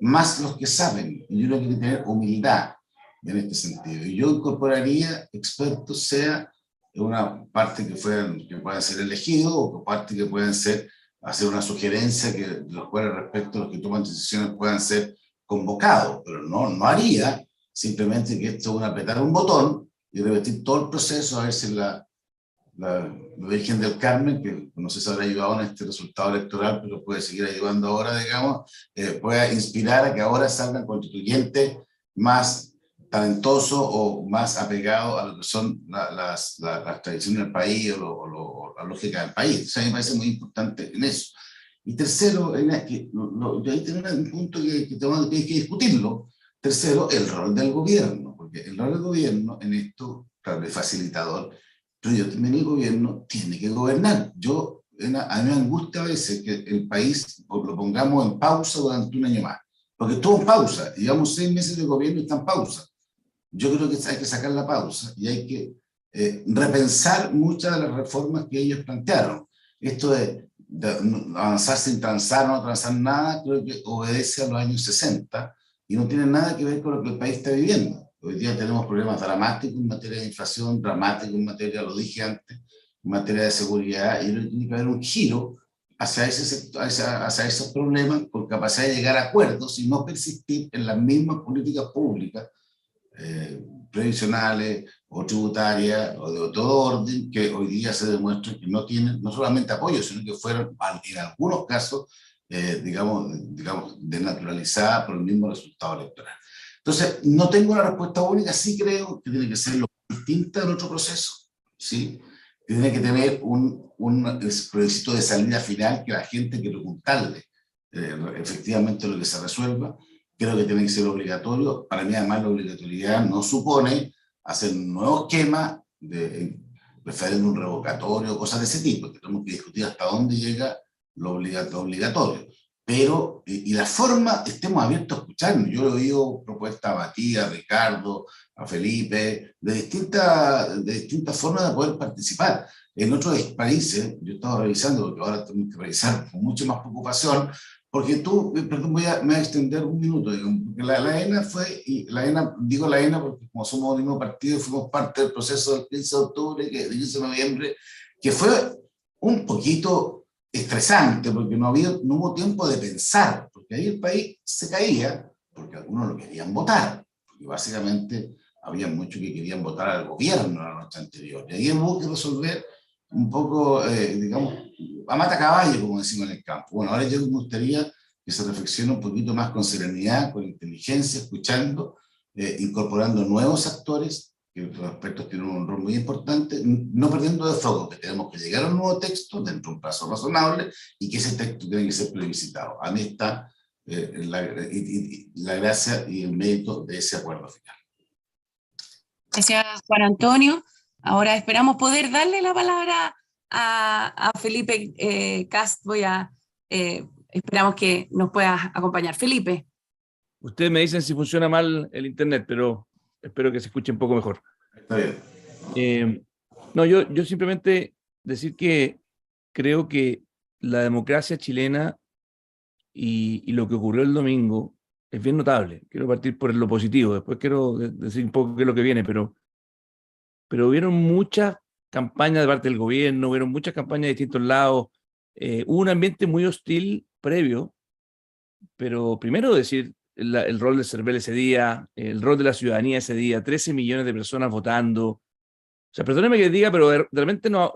más los que saben. Y yo creo que hay que tener humildad en este sentido. Y yo incorporaría expertos, sea una parte que puedan ser elegidos o parte que puedan hacer una sugerencia que los cuales respecto a los que toman decisiones puedan ser convocados, pero no haría simplemente que esto es apretar un botón y repetir todo el proceso a ver si la Virgen del Carmen, que no sé si habrá ayudado en este resultado electoral, pero puede seguir ayudando ahora, digamos, pueda inspirar a que ahora salgan constituyentes más talentoso o más apegado a lo que son las tradiciones del país o la lógica del país. O sea, me parece muy importante en eso. Y tercero, que ahí tengo un punto que tenemos que discutirlo. Tercero, el rol del gobierno, porque el rol del gobierno en esto, claro, es facilitador, pero yo también el gobierno tiene que gobernar. A mí me angustia a veces que el país lo pongamos en pausa durante un año más, porque estuvo en pausa, llevamos 6 meses de gobierno y está en pausa. Yo creo que hay que sacar la pausa y hay que repensar muchas de las reformas que ellos plantearon. Esto de avanzar sin transar, no transar nada, creo que obedece a los años 60 y no tiene nada que ver con lo que el país está viviendo. Hoy día tenemos problemas dramáticos en materia de inflación, dramáticos en materia, lo dije antes, en materia de seguridad, y tiene que haber un giro hacia esos problemas con capacidad de llegar a acuerdos y no persistir en las mismas políticas públicas previsionales o tributarias o de todo orden que hoy día se demuestran que no tienen no solamente apoyo, sino que fueron en algunos casos, digamos, desnaturalizadas por el mismo resultado electoral. Entonces, no tengo una respuesta única, sí creo que tiene que ser lo distinta del otro proceso, ¿sí? Tiene que tener un plebiscito de salida final que la gente quiera preguntarle efectivamente lo que se resuelva. Creo que tiene que ser obligatorio. Para mí, además, la obligatoriedad no supone hacer un nuevo esquema de referéndum revocatorio, cosas de ese tipo, que tenemos que discutir hasta dónde llega lo obligatorio. Pero, y la forma, estemos abiertos a escucharnos. Yo he oído propuestas a Matías, a Ricardo, a Felipe, de distintas formas de poder participar. En otros países, yo estaba revisando, porque ahora tengo que revisar con mucha más preocupación, porque perdón, me voy a extender un minuto, digamos, porque la ENA fue, y digo la ENA porque como somos del mismo partido, fuimos parte del proceso del 15 de octubre, del 15 de noviembre, que fue un poquito estresante, porque no hubo tiempo de pensar, porque ahí el país se caía, porque algunos lo querían votar, porque básicamente había muchos que querían votar al gobierno la noche anterior, y ahí hubo que resolver un poco, digamos, a mata caballo, como decimos en el campo. Bueno, ahora yo me gustaría que se reflexione un poquito más con serenidad, con inteligencia, escuchando, incorporando nuevos actores, que en otros aspectos tienen un rol muy importante, no perdiendo de foco que tenemos que llegar a un nuevo texto dentro de un plazo razonable y que ese texto tiene que ser plebiscitado. A mí está la gracia y el mérito de ese acuerdo final. Gracias, Juan Antonio. Ahora esperamos poder darle la palabra a Felipe Cast. Esperamos que nos pueda acompañar. Felipe. Ustedes me dicen si funciona mal el internet, pero espero que se escuche un poco mejor. Está bien. No, yo simplemente decir que creo que la democracia chilena y lo que ocurrió el domingo es bien notable. Quiero partir por lo positivo, después quiero decir un poco qué es lo que viene, pero hubieron muchas campañas de parte del gobierno, hubieron muchas campañas de distintos lados, hubo un ambiente muy hostil previo, pero primero decir el rol del CERVEL ese día, el rol de la ciudadanía ese día, 13 millones de personas votando. O sea, perdóneme que diga, pero realmente no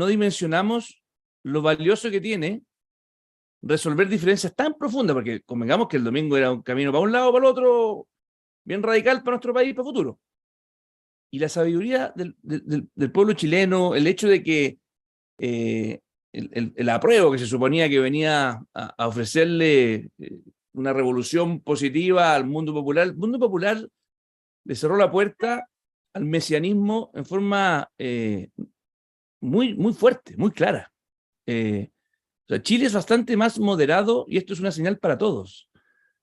dimensionamos lo valioso que tiene resolver diferencias tan profundas, porque convengamos que el domingo era un camino para un lado o para el otro, bien radical para nuestro país, para el futuro. Y la sabiduría del pueblo chileno, el hecho de que el apruebo que se suponía que venía a ofrecerle una revolución positiva al mundo popular, el mundo popular le cerró la puerta al mesianismo en forma muy, muy fuerte, muy clara. O sea, Chile es bastante más moderado y esto es una señal para todos.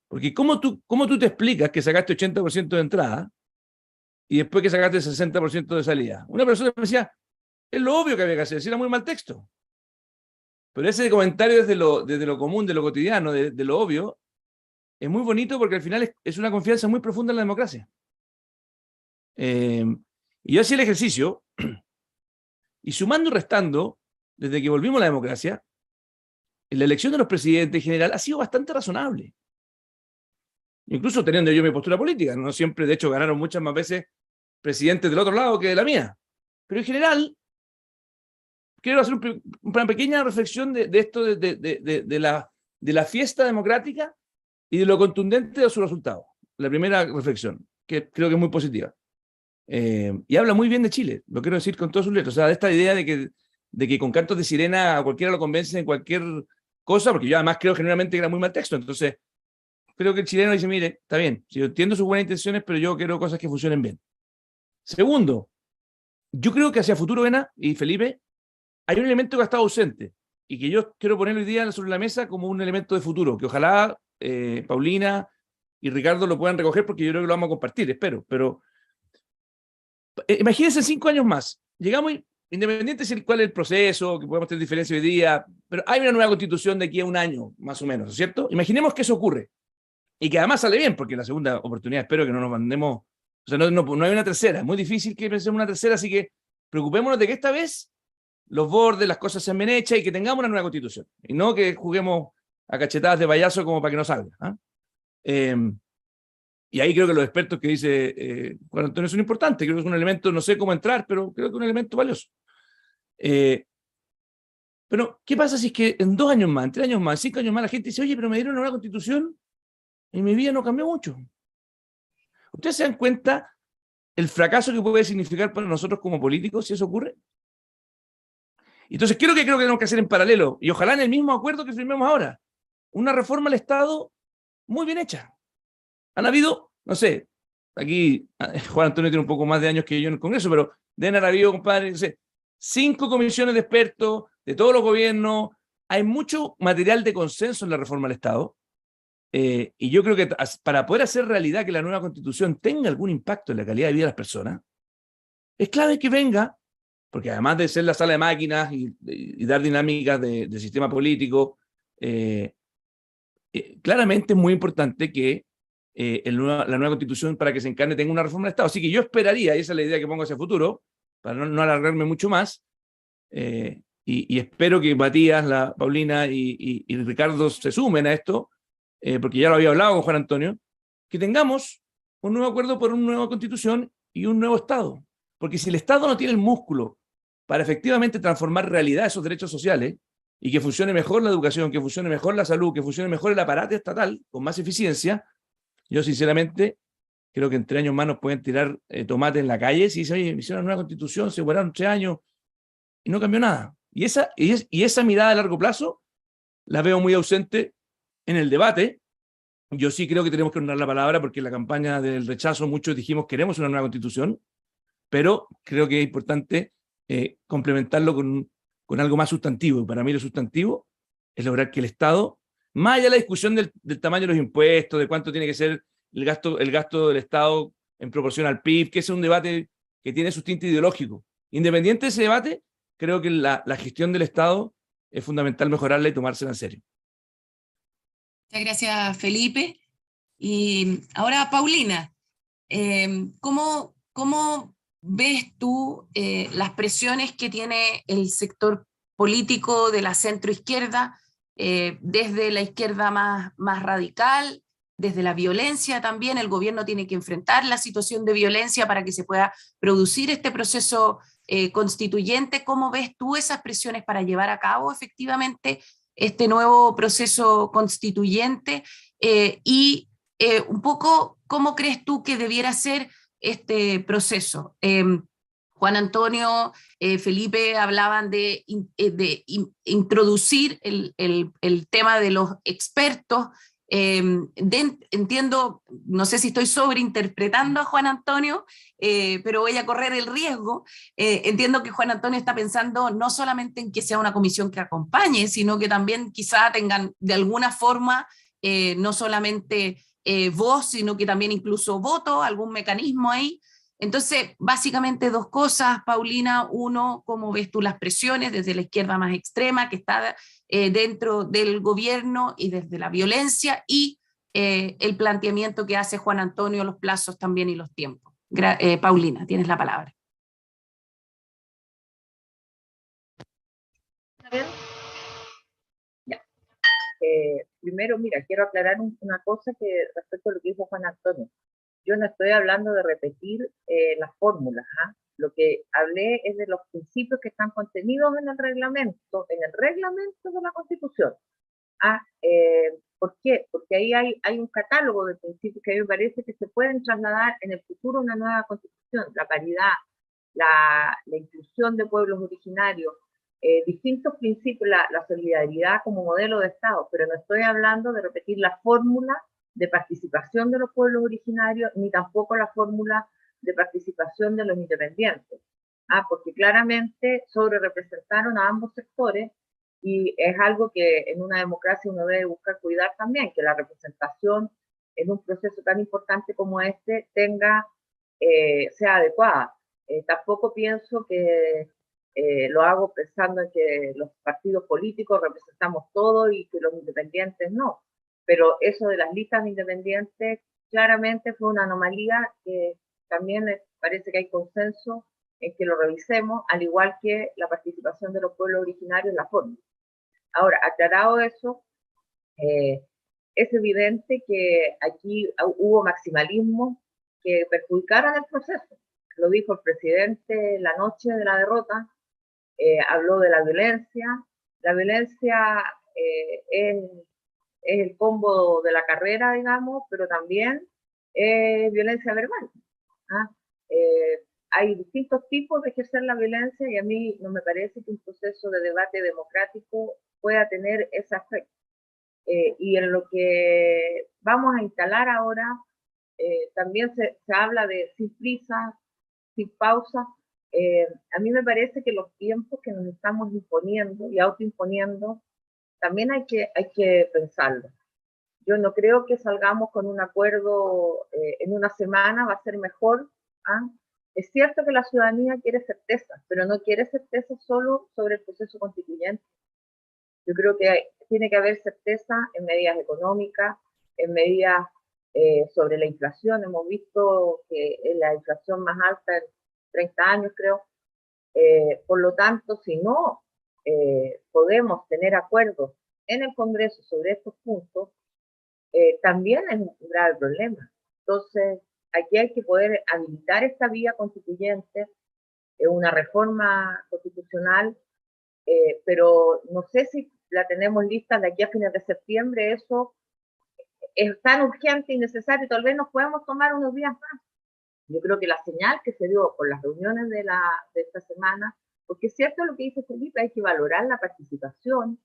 Porque ¿cómo tú te explicas que sacaste 80% de entrada y después que sacaste 60% de salida? Una persona me decía, es lo obvio que había que hacer, si era muy mal texto. Pero ese comentario desde lo común, de lo cotidiano, de lo obvio, es muy bonito porque al final es una confianza muy profunda en la democracia. Y yo hacía el ejercicio, y sumando y restando, desde que volvimos a la democracia, la elección de los presidentes en general ha sido bastante razonable. Incluso teniendo yo mi postura política, no siempre, de hecho, ganaron muchas más veces presidentes del otro lado que de la mía. Pero en general, quiero hacer una pequeña reflexión de esto, de la fiesta democrática y de lo contundente de su resultado. La primera reflexión. que creo que es muy positiva. Y habla muy bien de Chile, lo quiero decir con todas sus letras. O sea, de esta idea de que con cantos de sirena a cualquiera lo convence en cualquier cosa, porque yo además creo genuinamente que era muy mal texto. Entonces, creo que el chileno dice, mire, está bien, yo entiendo sus buenas intenciones, pero yo quiero cosas que funcionen bien. Segundo, yo creo que hacia futuro, Ena y Felipe, hay un elemento que ha estado ausente y que yo quiero poner hoy día sobre la mesa como un elemento de futuro, que ojalá Paulina y Ricardo lo puedan recoger porque yo creo que lo vamos a compartir, espero. Pero imagínense en 5 años más, llegamos, independiente de cuál es el proceso, que podemos tener diferencia hoy día, pero hay una nueva constitución de aquí a un año, más o menos, ¿cierto? Imaginemos que eso ocurre y que además sale bien, porque la segunda oportunidad espero que no nos mandemos, o sea, no hay una tercera, es muy difícil que pensemos una tercera, así que preocupémonos de que esta vez los bordes, las cosas sean bien hechas y que tengamos una nueva constitución, y no que juguemos a cachetadas de payaso como para que no salga. Y ahí creo que los expertos que dice Juan Antonio son importantes, creo que es un elemento, no sé cómo entrar, pero creo que es un elemento valioso. Pero, ¿qué pasa si es que en 2 años más, en 3 años más, en 5 años más, la gente dice, oye, pero me dieron una nueva constitución y mi vida no cambió mucho? ¿Ustedes se dan cuenta el fracaso que puede significar para nosotros como políticos si eso ocurre? Entonces, creo que tenemos que hacer en paralelo, y ojalá en el mismo acuerdo que firmemos ahora, una reforma al Estado muy bien hecha. Han habido, no sé, aquí Juan Antonio tiene un poco más de años que yo en el Congreso, pero deben haber habido, compadre, no sé, 5 comisiones de expertos de todos los gobiernos. Hay mucho material de consenso en la reforma al Estado. Y yo creo que para poder hacer realidad que la nueva Constitución tenga algún impacto en la calidad de vida de las personas, es clave que venga, porque además de ser la sala de máquinas y dar dinámicas de sistema político, claramente es muy importante que la nueva Constitución, para que se encarne, tenga una reforma del Estado. Así que yo esperaría, y esa es la idea que pongo hacia el futuro, para no alargarme mucho más, y espero que Matías, Paulina y Ricardo se sumen a esto, porque ya lo había hablado con Juan Antonio, que tengamos un nuevo acuerdo por una nueva Constitución y un nuevo Estado. Porque si el Estado no tiene el músculo para efectivamente transformar realidad esos derechos sociales, y que funcione mejor la educación, que funcione mejor la salud, que funcione mejor el aparato estatal, con más eficiencia, yo sinceramente creo que en 3 años más nos pueden tirar tomate en la calle si dicen, oye, me hicieron una nueva Constitución, se guardaron 3 años y no cambió nada. Y esa mirada a largo plazo la veo muy ausente en el debate. Yo sí creo que tenemos que honrar la palabra, porque en la campaña del rechazo muchos dijimos queremos una nueva Constitución, pero creo que es importante complementarlo con algo más sustantivo. Y para mí lo sustantivo es lograr que el Estado, más allá de la discusión del tamaño de los impuestos, de cuánto tiene que ser el gasto del Estado en proporción al PIB, que es un debate que tiene su tinte ideológico. Independiente de ese debate, creo que la gestión del Estado es fundamental mejorarla y tomársela en serio. Muchas gracias, Felipe. Y ahora, Paulina, ¿cómo ves tú las presiones que tiene el sector político de la centroizquierda, desde la izquierda más radical, desde la violencia también? El gobierno tiene que enfrentar la situación de violencia para que se pueda producir este proceso constituyente. ¿Cómo ves tú esas presiones para llevar a cabo efectivamente este nuevo proceso constituyente? Un poco, ¿cómo crees tú que debiera ser este proceso? Juan Antonio, Felipe hablaban de introducir el tema de los expertos. Entiendo, no sé si estoy sobreinterpretando a Juan Antonio, pero voy a correr el riesgo. Entiendo que Juan Antonio está pensando no solamente en que sea una comisión que acompañe, sino que también quizá tengan de alguna forma no solamente voz, sino que también incluso voto, algún mecanismo ahí. Entonces, básicamente 2 cosas, Paulina. Uno, ¿cómo ves tú las presiones desde la izquierda más extrema que está dentro del gobierno y desde la violencia? Y el planteamiento que hace Juan Antonio, los plazos también y los tiempos. Paulina, tienes la palabra. ¿Está bien? Ya. Primero, mira, quiero aclarar una cosa que respecto a lo que dijo Juan Antonio. Yo no estoy hablando de repetir las fórmulas, ¿ah? Lo que hablé es de los principios que están contenidos en el reglamento de la Constitución. ¿Por qué? Porque ahí hay un catálogo de principios que a mí me parece que se pueden trasladar en el futuro a una nueva constitución. La paridad, la inclusión de pueblos originarios, distintos principios, la solidaridad como modelo de Estado, pero no estoy hablando de repetir la fórmula de participación de los pueblos originarios, ni tampoco la fórmula de participación de los independientes. Porque claramente sobre representaron a ambos sectores, y es algo que en una democracia uno debe buscar cuidar también, que la representación en un proceso tan importante como este sea adecuada. Tampoco pienso que lo hago pensando en que los partidos políticos representamos todo y que los independientes no, pero eso de las listas de independientes claramente fue una anomalía que también parece que hay consenso en que lo revisemos, al igual que la participación de los pueblos originarios en la forma. Ahora, aclarado eso, es evidente que aquí hubo maximalismo que perjudicaron el proceso. Lo dijo el presidente la noche de la derrota, habló de la violencia. La violencia es el combo de la carrera, digamos, pero también es violencia verbal. Hay distintos tipos de ejercer la violencia y a mí no me parece que un proceso de debate democrático pueda tener ese aspecto. Y en lo que vamos a instalar ahora, también se habla de sin prisa, sin pausa. A mí me parece que los tiempos que nos estamos imponiendo y autoimponiendo, también hay que pensarlo. Yo no creo que salgamos con un acuerdo en una semana, va a ser mejor. Es cierto que la ciudadanía quiere certeza, pero no quiere certeza solo sobre el proceso constituyente. Yo creo que tiene que haber certeza en medidas económicas, en medidas sobre la inflación. Hemos visto que es la inflación más alta en 30 años, creo. Por lo tanto, si no podemos tener acuerdos en el Congreso sobre estos puntos, también es un grave problema. Entonces, aquí hay que poder habilitar esta vía constituyente, una reforma constitucional, pero no sé si la tenemos lista de aquí a fines de septiembre. Eso es tan urgente y necesario, tal vez nos podemos tomar unos días más. Yo creo que la señal que se dio con las reuniones de esta semana, porque es cierto lo que dice Felipe, hay que valorar la participación,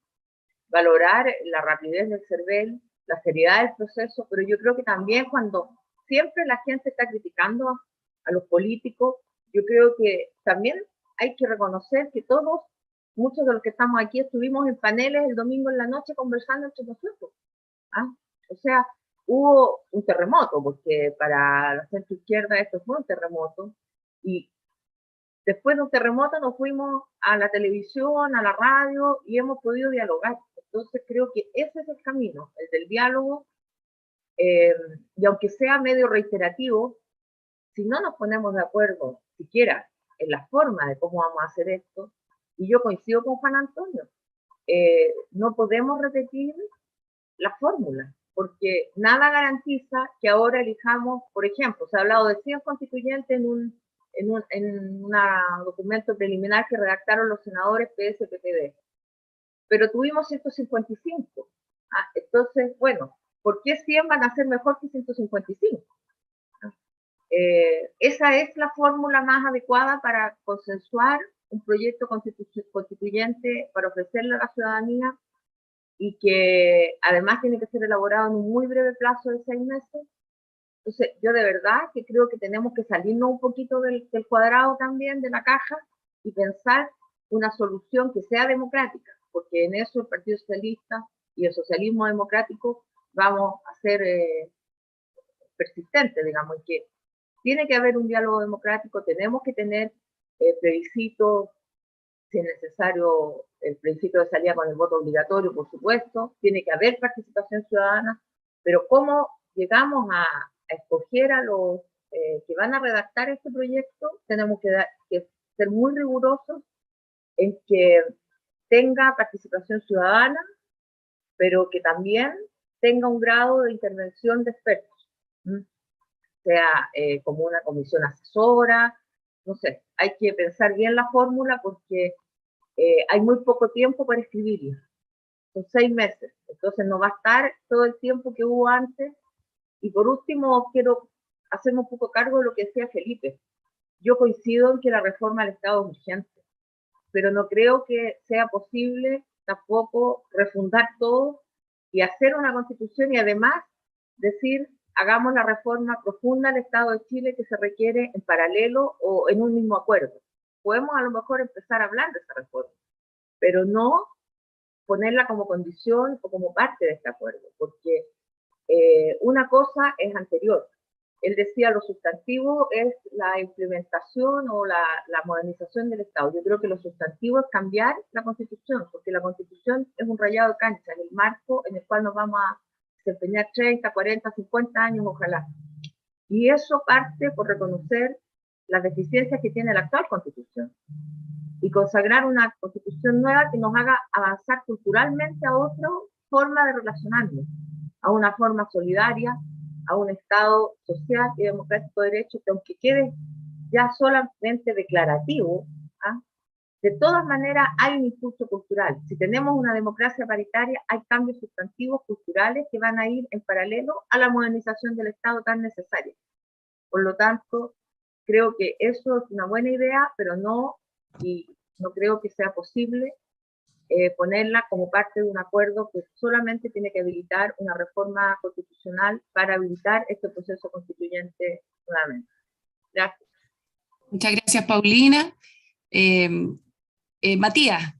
valorar la rapidez del CERVEL, la seriedad del proceso, pero yo creo que también cuando siempre la gente está criticando a los políticos, yo creo que también hay que reconocer que todos, muchos de los que estamos aquí, estuvimos en paneles el domingo en la noche conversando entre nosotros. O sea, hubo un terremoto, porque para la centro izquierda esto fue un terremoto, y después de un terremoto nos fuimos a la televisión, a la radio, y hemos podido dialogar. Entonces creo que ese es el camino, el del diálogo, y aunque sea medio reiterativo, si no nos ponemos de acuerdo siquiera en la forma de cómo vamos a hacer esto, y yo coincido con Juan Antonio, no podemos repetir la fórmula, porque nada garantiza que ahora elijamos, por ejemplo, se ha hablado de 100 constituyentes en un documento preliminar que redactaron los senadores PS-PPD, pero tuvimos 155. Entonces, bueno, ¿por qué 100 van a ser mejor que 155? Esa es la fórmula más adecuada para consensuar un proyecto constituyente para ofrecerle a la ciudadanía, y que además tiene que ser elaborado en un muy breve plazo de 6 meses. Entonces, yo de verdad que creo que tenemos que salirnos un poquito del cuadrado también, de la caja, y pensar una solución que sea democrática, porque en eso el Partido Socialista y el socialismo democrático vamos a ser persistentes, digamos, y que tiene que haber un diálogo democrático, tenemos que tener plebiscitos, si es necesario el principio de salida con el voto obligatorio, por supuesto, tiene que haber participación ciudadana, pero cómo llegamos a escoger a los que van a redactar este proyecto, tenemos que ser muy rigurosos en que tenga participación ciudadana, pero que también tenga un grado de intervención de expertos, sea como una comisión asesora, no sé, hay que pensar bien la fórmula porque hay muy poco tiempo para escribirla. son 6 meses, entonces no va a estar todo el tiempo que hubo antes. Y por último, quiero hacerme un poco cargo de lo que decía Felipe. Yo coincido en que la reforma del Estado es urgente, pero no creo que sea posible tampoco refundar todo y hacer una constitución y además decir, hagamos la reforma profunda del Estado de Chile que se requiere en paralelo o en un mismo acuerdo. Podemos a lo mejor empezar a hablar de esa reforma, pero no ponerla como condición o como parte de este acuerdo, porque una cosa es anterior. Él decía lo sustantivo es la implementación o la modernización del Estado. Yo creo que lo sustantivo es cambiar la Constitución, porque la Constitución es un rayado de cancha, en el marco en el cual nos vamos a desempeñar 30, 40, 50 años, ojalá. Y eso parte por reconocer las deficiencias que tiene la actual Constitución y consagrar una Constitución nueva que nos haga avanzar culturalmente a otra forma de relacionarnos, a una forma solidaria, a un Estado social y democrático de derecho que aunque quede ya solamente declarativo, ¿ah? De todas maneras hay un impulso cultural. Si tenemos una democracia paritaria, hay cambios sustantivos culturales que van a ir en paralelo a la modernización del Estado tan necesaria. Por lo tanto, creo que eso es una buena idea, pero no creo que sea posible ponerla como parte de un acuerdo que solamente tiene que habilitar una reforma constitucional para habilitar este proceso constituyente nuevamente. Gracias. Muchas gracias, Paulina. Matías,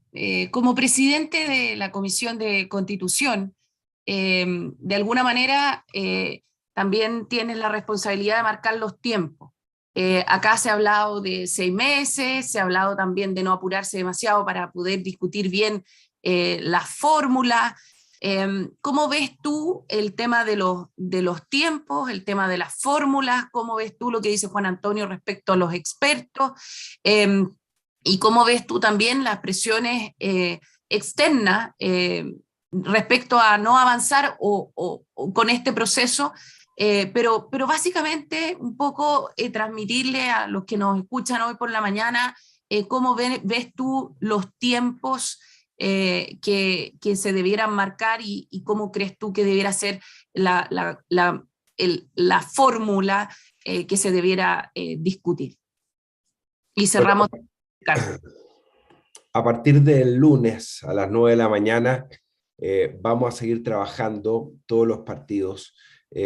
como presidente de la Comisión de Constitución, de alguna manera también tienes la responsabilidad de marcar los tiempos. Acá se ha hablado de 6 meses, se ha hablado también de no apurarse demasiado para poder discutir bien las fórmulas. ¿Cómo ves tú el tema de los tiempos, el tema de las fórmulas? ¿Cómo ves tú lo que dice Juan Antonio respecto a los expertos? ¿Y cómo ves tú también las presiones externas respecto a no avanzar o con este proceso? Pero básicamente un poco transmitirle a los que nos escuchan hoy por la mañana cómo ves tú los tiempos que se debieran marcar y cómo crees tú que debiera ser la fórmula que se debiera discutir. Y cerramos. A partir del lunes a las 9 de la mañana vamos a seguir trabajando todos los partidos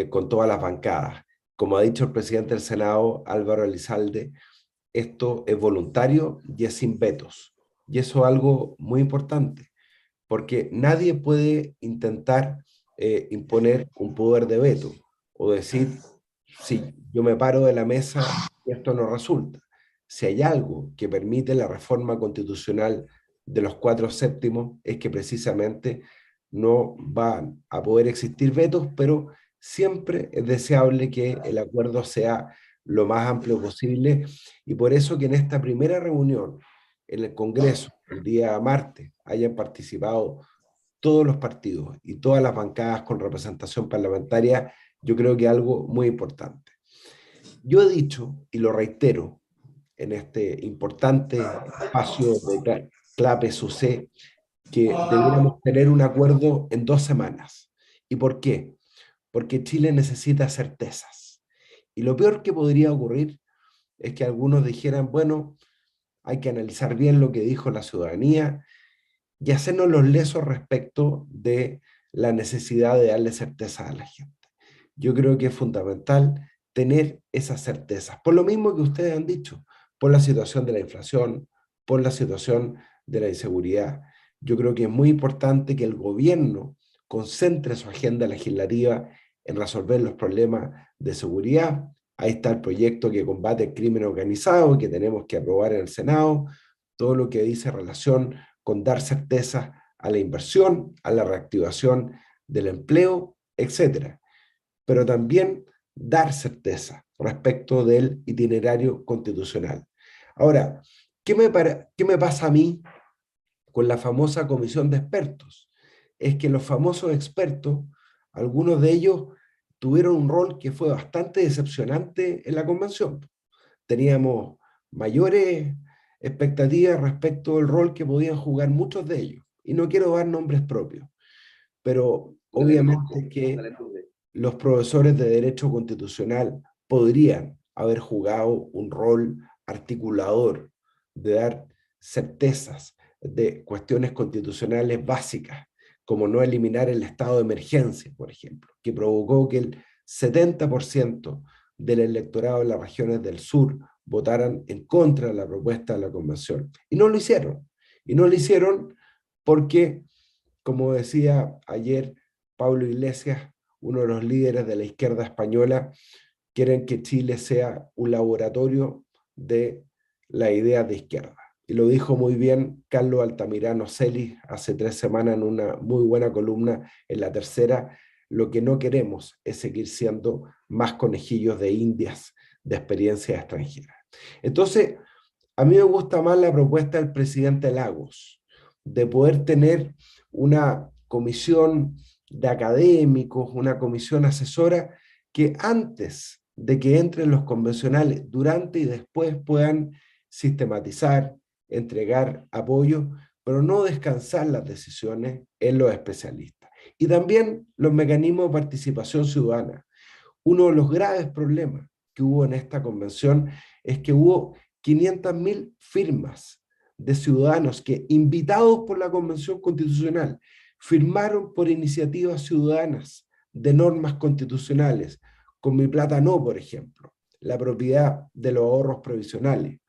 con todas las bancadas. Como ha dicho el presidente del Senado, Álvaro Elizalde, esto es voluntario y es sin vetos. Y eso es algo muy importante, porque nadie puede intentar imponer un poder de veto o decir, sí, yo me paro de la mesa y esto no resulta. Si hay algo que permite la reforma constitucional de los 4/7 es que precisamente no van a poder existir vetos, pero siempre es deseable que el acuerdo sea lo más amplio posible, y por eso que en esta primera reunión en el Congreso, el día martes, hayan participado todos los partidos y todas las bancadas con representación parlamentaria, yo creo que es algo muy importante. Yo he dicho, y lo reitero, en este importante espacio de Clapes UC, que deberíamos tener un acuerdo en 2 semanas. ¿Y por qué? Porque Chile necesita certezas. Y lo peor que podría ocurrir es que algunos dijeran, bueno, hay que analizar bien lo que dijo la ciudadanía y hacernos los lesos respecto de la necesidad de darle certeza a la gente. Yo creo que es fundamental tener esas certezas, por lo mismo que ustedes han dicho, por la situación de la inflación, por la situación de la inseguridad. Yo creo que es muy importante que el gobierno concentre su agenda legislativa en resolver los problemas de seguridad. Ahí está el proyecto que combate el crimen organizado, que tenemos que aprobar en el Senado, todo lo que dice relación con dar certeza a la inversión, a la reactivación del empleo, etc. Pero también dar certeza respecto del itinerario constitucional. Ahora, ¿qué me pasa a mí con la famosa comisión de expertos? Es que los famosos expertos, algunos de ellos tuvieron un rol que fue bastante decepcionante en la convención. Teníamos mayores expectativas respecto al rol que podían jugar muchos de ellos, y no quiero dar nombres propios, pero obviamente que los profesores de Derecho Constitucional podrían haber jugado un rol articulador de dar certezas de cuestiones constitucionales básicas, como no eliminar el estado de emergencia, por ejemplo, que provocó que el 70% del electorado de las regiones del sur votaran en contra de la propuesta de la convención. Y no lo hicieron. Y no lo hicieron porque, como decía ayer Pablo Iglesias, uno de los líderes de la izquierda española, quieren que Chile sea un laboratorio de la idea de izquierda. Y lo dijo muy bien Carlos Altamirano Celis hace 3 semanas en una muy buena columna en La Tercera. Lo que no queremos es seguir siendo más conejillos de indias de experiencias extranjeras. Entonces, a mí me gusta más la propuesta del presidente Lagos, de poder tener una comisión de académicos, una comisión asesora, que antes de que entren los convencionales, durante y después puedan sistematizar, entregar apoyo, pero no descansar las decisiones en los especialistas. Y también los mecanismos de participación ciudadana. Uno de los graves problemas que hubo en esta convención es que hubo 500.000 firmas de ciudadanos que, invitados por la Convención Constitucional, firmaron por iniciativas ciudadanas de normas constitucionales, con Mi Plata No, por ejemplo, la propiedad de los ahorros provisionales,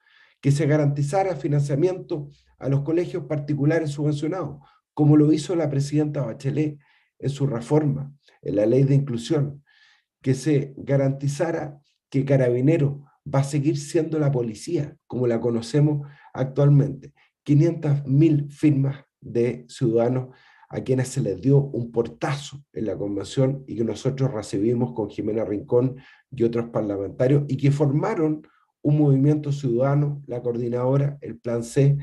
que se garantizara financiamiento a los colegios particulares subvencionados, como lo hizo la presidenta Bachelet en su reforma, en la ley de inclusión, que se garantizara que Carabineros va a seguir siendo la policía, como la conocemos actualmente. 500.000 firmas de ciudadanos a quienes se les dio un portazo en la convención y que nosotros recibimos con Jimena Rincón y otros parlamentarios, y que formaron un movimiento ciudadano, la coordinadora, el Plan C.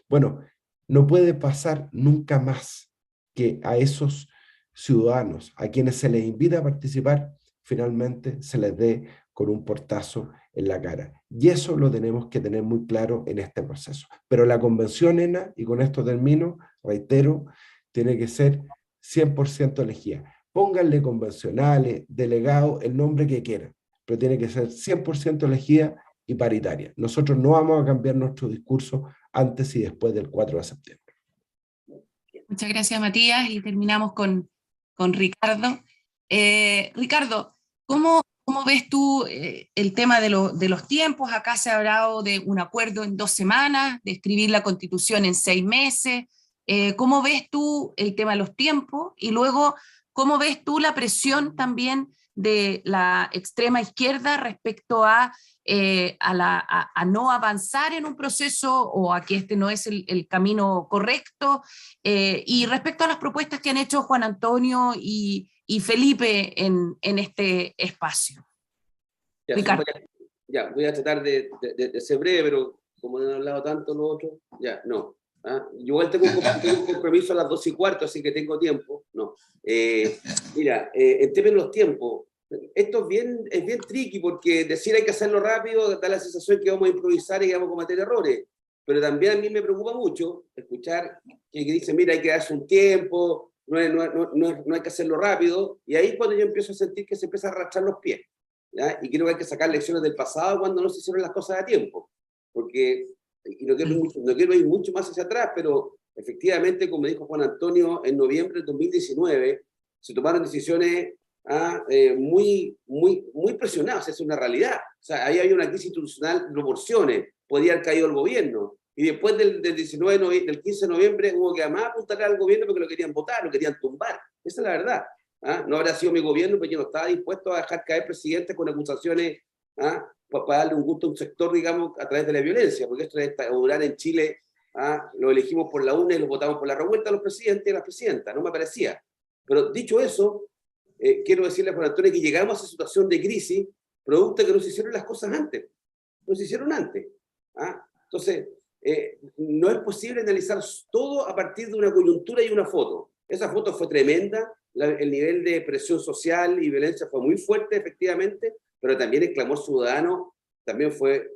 Bueno, no puede pasar nunca más que a esos ciudadanos, a quienes se les invita a participar, finalmente se les dé con un portazo en la cara. Y eso lo tenemos que tener muy claro en este proceso. Pero la convención, ENA, y con esto termino, reitero, tiene que ser 100% elegida. Pónganle convencionales, delegados, el nombre que quieran, pero tiene que ser 100% elegida y paritaria. Nosotros no vamos a cambiar nuestro discurso antes y después del 4 de septiembre. Muchas gracias, Matías, y terminamos con Ricardo. Ricardo, ¿cómo ves tú el tema de los tiempos? Acá se ha hablado de un acuerdo en 2 semanas, de escribir la Constitución en 6 meses. ¿Cómo ves tú el tema de los tiempos? Y luego, ¿cómo ves tú la presión también de la extrema izquierda respecto a no avanzar en un proceso, o a que este no es el camino correcto? Y respecto a las propuestas que han hecho Juan Antonio y Felipe en este espacio. Ya, Ricardo. Voy a tratar de ser breve, pero como no han hablado tanto los otros, no. Yo igual tengo un compromiso a las 2:15, así que tengo tiempo. No. Mira, en términos de los tiempos, esto es bien tricky, porque decir hay que hacerlo rápido da la sensación que vamos a improvisar y que vamos a cometer errores. Pero también a mí me preocupa mucho escuchar que dicen, mira, hay que darse un tiempo, no hay que hacerlo rápido, y ahí es cuando yo empiezo a sentir que se empieza a arrastrar los pies, ¿ya? Y creo que hay que sacar lecciones del pasado cuando no se hicieron las cosas a tiempo, porque, y no quiero ir mucho más hacia atrás, pero efectivamente, como dijo Juan Antonio, en noviembre del 2019 se tomaron decisiones muy presionadas, es una realidad. O sea, ahí hay una crisis institucional de proporciones, podía haber caído el gobierno, y después del 15 de noviembre hubo que además apuntar al gobierno porque lo querían votar, lo querían tumbar. Esa es la verdad. No habrá sido mi gobierno, pero yo no estaba dispuesto a dejar caer presidentes con acusaciones para darle un gusto a un sector, digamos, a través de la violencia, porque esto es durar en Chile, lo elegimos por la UNA y lo votamos por la revuelta a los presidentes y las presidentas, no me parecía. Pero dicho eso, quiero decirle a Juan Antonio que llegamos a esa situación de crisis producto de que no se hicieron las cosas antes. No se hicieron antes. Entonces, no es posible analizar todo a partir de una coyuntura y una foto. Esa foto fue tremenda, el nivel de presión social y violencia fue muy fuerte, efectivamente, pero también el clamor ciudadano también fue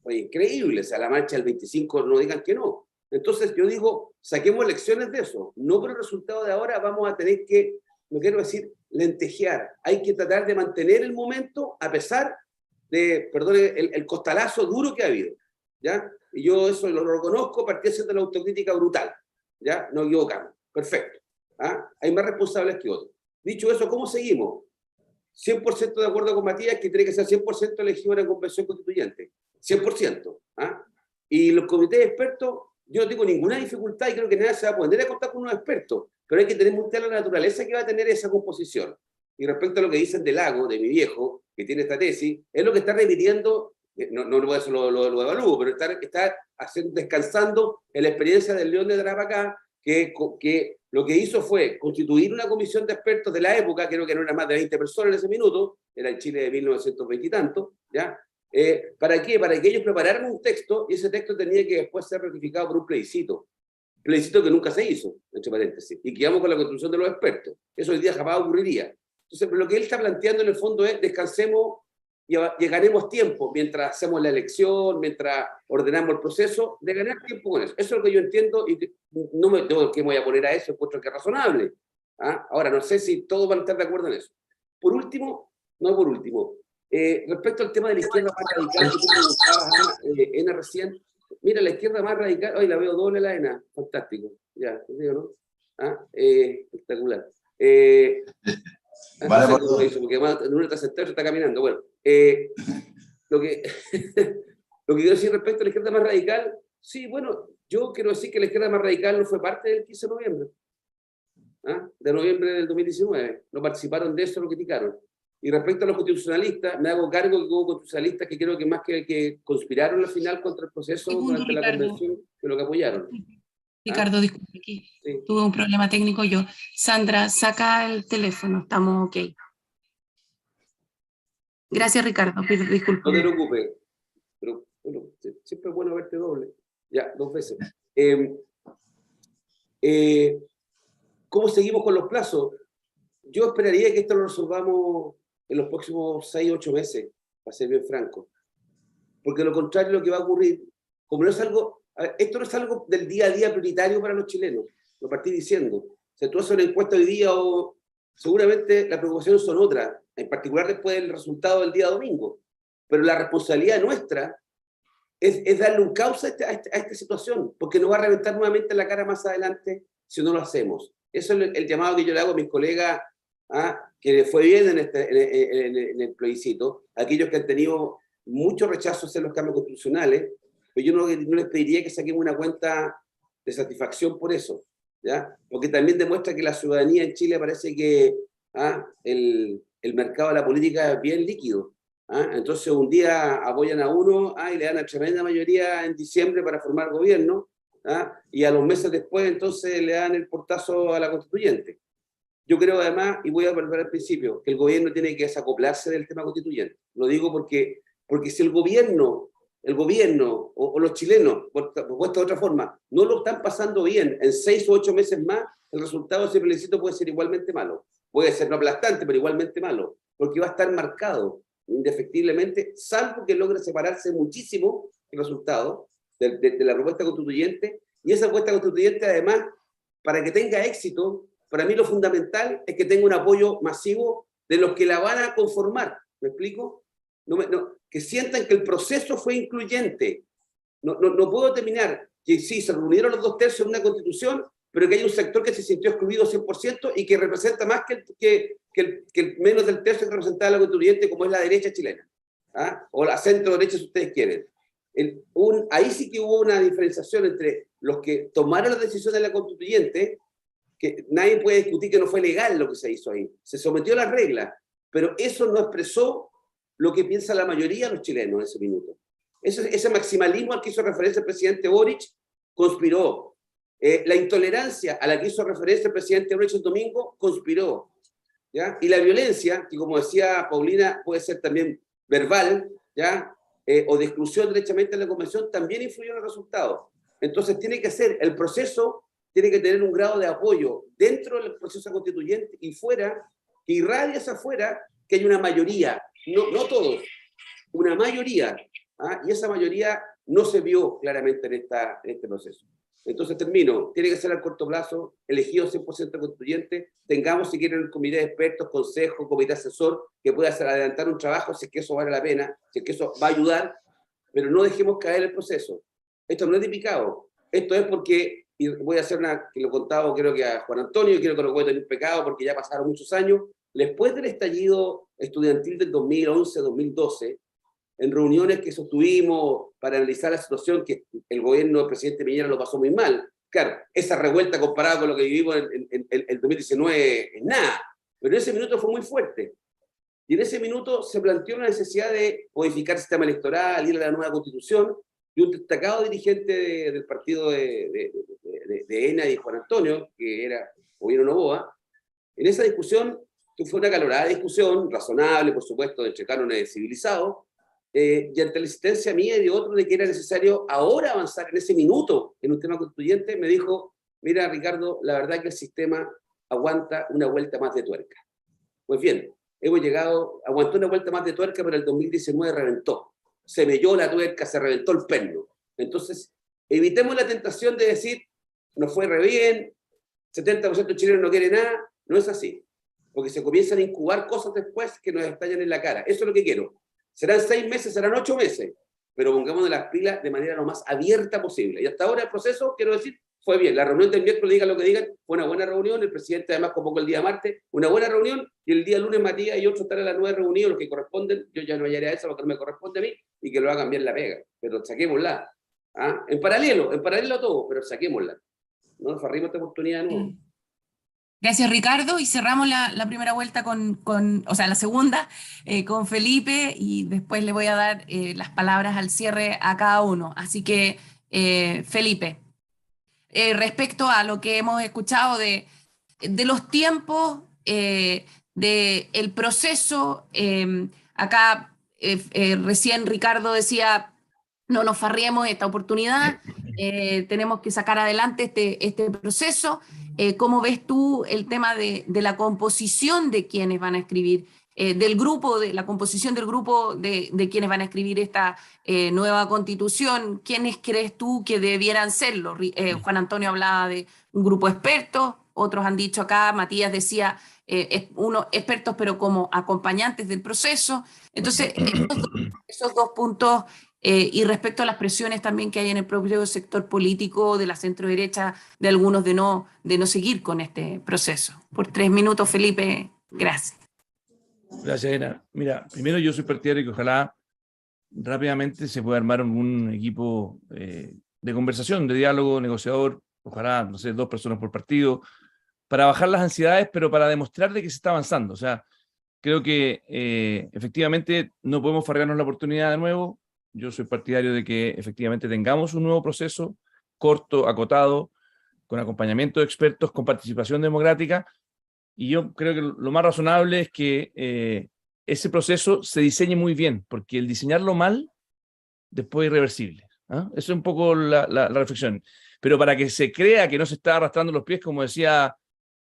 increíble. O sea, la marcha del 25, no digan que no. Entonces yo digo, saquemos lecciones de eso, no por el resultado de ahora vamos a tener que, no quiero decir lentejear, hay que tratar de mantener el momento a pesar de, perdón, el costalazo duro que ha habido, ¿ya? Y yo eso lo reconozco, partí haciendo la autocrítica brutal, ¿ya? No equivocamos, perfecto. ¿Ah? Hay más responsables que otros. Dicho eso, ¿cómo seguimos? 100% de acuerdo con Matías que tiene que ser 100% elegido en la convención constituyente, 100%. ¿Ah? Y los comités de expertos, yo no tengo ninguna dificultad y creo que nadie se va a poner a contar con unos expertos, pero hay que tener muy clara la naturaleza que va a tener esa composición. Y respecto a lo que dicen de Lago, de mi viejo, que tiene esta tesis, es lo que está repitiendo, no eso lo evalúo, pero está descansando en la experiencia del León de Tarapacá, que lo que hizo fue constituir una comisión de expertos de la época, creo que no eran más de 20 personas en ese minuto, era en Chile de 1920 y tanto, ¿ya? ¿Para qué? Para que ellos prepararan un texto, y ese texto tenía que después ser ratificado por un plebiscito que nunca se hizo, entre paréntesis, y quedamos con la construcción de los expertos. Eso hoy día jamás ocurriría. Entonces, lo que él está planteando en el fondo es descansemos y ganemos tiempo mientras hacemos la elección, mientras ordenamos el proceso, de ganar tiempo con eso. Eso es lo que yo entiendo y no me voy a poner a eso, encuentro que es razonable. ¿Ah? Ahora, no sé si todos van a estar de acuerdo en eso. Por último, respecto al tema de la izquierda más radical que tú preguntabas, Ena, recién, mira, la izquierda más radical, hoy la veo doble la Ena, fantástico, ya, te digo, ¿no? ¿Ah? Espectacular. Vale, no sé eso, porque además en una está sentado y está caminando. Bueno, lo que quiero decir respecto a la izquierda más radical, sí, bueno, yo quiero decir que la izquierda más radical no fue parte del 15 de noviembre. ¿Ah? De noviembre del 2019. No participaron de eso, lo criticaron. Y respecto a los constitucionalistas, me hago cargo que hubo constitucionalistas que creo que más que conspiraron al final contra el proceso durante la convención, que lo que apoyaron. Ricardo, disculpe, aquí tuve un problema técnico yo. Sandra, saca el teléfono, estamos ok. Gracias, Ricardo, disculpe. No te preocupes, pero bueno, siempre es bueno verte doble. Ya, 2 veces. ¿Cómo seguimos con los plazos? Yo esperaría que esto lo resolvamos en los próximos 6 o 8 meses, para ser bien franco. Porque lo contrario, lo que va a ocurrir, como no es algo... Esto no es algo del día a día prioritario para los chilenos, lo partí diciendo. O sea, tú haces una encuesta hoy día o seguramente las preocupaciones son otras, en particular después del resultado del día domingo. Pero la responsabilidad nuestra es darle un cauce a esta situación, porque nos va a reventar nuevamente la cara más adelante si no lo hacemos. Eso es el llamado que yo le hago a mis colegas, que les fue bien en el plebiscito, aquellos que han tenido muchos rechazos en los cambios constitucionales, pero yo no les pediría que saquemos una cuenta de satisfacción por eso, ¿ya? Porque también demuestra que la ciudadanía en Chile parece que el mercado de la política es bien líquido. Entonces un día apoyan a uno y le dan a tremenda mayoría en diciembre para formar gobierno, y a los meses después entonces le dan el portazo a la constituyente. Yo creo además, y voy a volver al principio, que el gobierno tiene que desacoplarse del tema constituyente. Lo digo porque si el gobierno o los chilenos, por puesto de otra forma, no lo están pasando bien en 6 o 8 meses más, el resultado de ese plebiscito puede ser igualmente malo. Puede ser no aplastante, pero igualmente malo, porque va a estar marcado indefectiblemente, salvo que logre separarse muchísimo el resultado de la propuesta constituyente, y esa propuesta constituyente además, para que tenga éxito, para mí lo fundamental es que tenga un apoyo masivo de los que la van a conformar. ¿Me explico? Que sientan que el proceso fue incluyente. No puedo terminar que sí, se reunieron los 2/3 en una constitución, pero que hay un sector que se sintió excluido 100% y que representa más que el menos del tercio que representaba la constituyente, como es la derecha chilena, o la centro derecha si ustedes quieren. Ahí sí que hubo una diferenciación entre los que tomaron la decisión de la constituyente, que nadie puede discutir que no fue legal lo que se hizo ahí, se sometió a las reglas, pero eso no expresó lo que piensa la mayoría de los chilenos en ese minuto. Ese maximalismo al que hizo referencia el presidente Boric conspiró. La intolerancia a la que hizo referencia el presidente Boric el domingo conspiró, ¿ya? Y la violencia, que como decía Paulina, puede ser también verbal, ¿ya? O de exclusión derechamente en la convención, también influyó en el resultado. Entonces tiene que ser, el proceso tiene que tener un grado de apoyo dentro del proceso constituyente y fuera, que irradie hacia afuera, que hay una mayoría, no todos, una mayoría, y esa mayoría no se vio claramente en este proceso. Entonces termino, tiene que ser a corto plazo, elegido 100% constituyente, tengamos si quieren un comité de expertos, consejo, comité asesor, que pueda hacer adelantar un trabajo si es que eso vale la pena, si es que eso va a ayudar, pero no dejemos caer el proceso. Esto no es de picado, esto es porque, y voy a hacer una, que lo contaba creo que a Juan Antonio, y quiero que lo cuente en un pecado porque ya pasaron muchos años, después del estallido estudiantil del 2011-2012, en reuniones que sostuvimos para analizar la situación, que el gobierno del presidente Piñera lo pasó muy mal. Claro, esa revuelta comparada con lo que vivimos en el 2019 es nada, pero en ese minuto fue muy fuerte. Y en ese minuto se planteó la necesidad de modificar el sistema electoral, ir a la nueva constitución, y un destacado dirigente del partido de ENA y Juan Antonio, que era gobierno Noboa, en esa discusión, que fue una acalorada discusión, razonable, por supuesto, entre cánones civilizados, y ante la insistencia mía y de otros de que era necesario ahora avanzar en ese minuto en un tema constituyente, me dijo, mira Ricardo, la verdad que el sistema aguanta una vuelta más de tuerca. Pues bien, hemos llegado, aguantó una vuelta más de tuerca, pero el 2019 reventó. Se melló la tuerca, se reventó el perno. Entonces, evitemos la tentación de decir, nos fue re bien, 70% de chilenos no quiere nada. No es así, porque se comienzan a incubar cosas después que nos estallan en la cara. Eso es lo que quiero. Serán 6 meses, serán 8 meses, pero pongamos las pilas de manera lo más abierta posible. Y hasta ahora el proceso, quiero decir, fue bien. La reunión del miércoles, digan lo que digan, fue una buena reunión. El presidente además convocó el día martes, una buena reunión, y el día lunes Matías y otros estarán a las 9 reunidos, los que corresponden. Yo ya no hallaré a eso, lo que no me corresponde a mí, y que lo hagan bien la pega. Pero saquémosla. ¿Ah? En paralelo a todo, pero saquémosla. No nos farrimos esta oportunidad de nuevo. Gracias, Ricardo, y cerramos la primera vuelta o sea, la segunda, con Felipe, y después le voy a dar las palabras al cierre a cada uno. Así que, Felipe, respecto a lo que hemos escuchado de los tiempos, del proceso, acá recién Ricardo decía, no nos farriemos esta oportunidad, tenemos que sacar adelante este proceso. ¿Cómo ves tú el tema de la composición de quienes van a escribir, del grupo, de la composición del grupo de quienes van a escribir esta nueva constitución? ¿Quiénes crees tú que debieran serlo? Juan Antonio hablaba de un grupo de expertos, otros han dicho acá, Matías decía, expertos pero como acompañantes del proceso. Entonces, esos dos puntos, y respecto a las presiones también que hay en el propio sector político de la centro-derecha, de algunos de no seguir con este proceso. Por 3 minutos, Felipe, gracias. Gracias, Ana. Mira, primero yo soy partidario que ojalá rápidamente se pueda armar un equipo de conversación, de diálogo, negociador, ojalá, no sé, 2 personas por partido, para bajar las ansiedades, pero para demostrar de que se está avanzando. O sea, creo que efectivamente no podemos farrearnos la oportunidad de nuevo. Yo soy partidario de que efectivamente tengamos un nuevo proceso, corto, acotado, con acompañamiento de expertos, con participación democrática, y yo creo que lo más razonable es que ese proceso se diseñe muy bien, porque el diseñarlo mal, después es irreversible. ¿Ah? Eso es un poco la reflexión. Pero para que se crea que no se está arrastrando los pies, como decía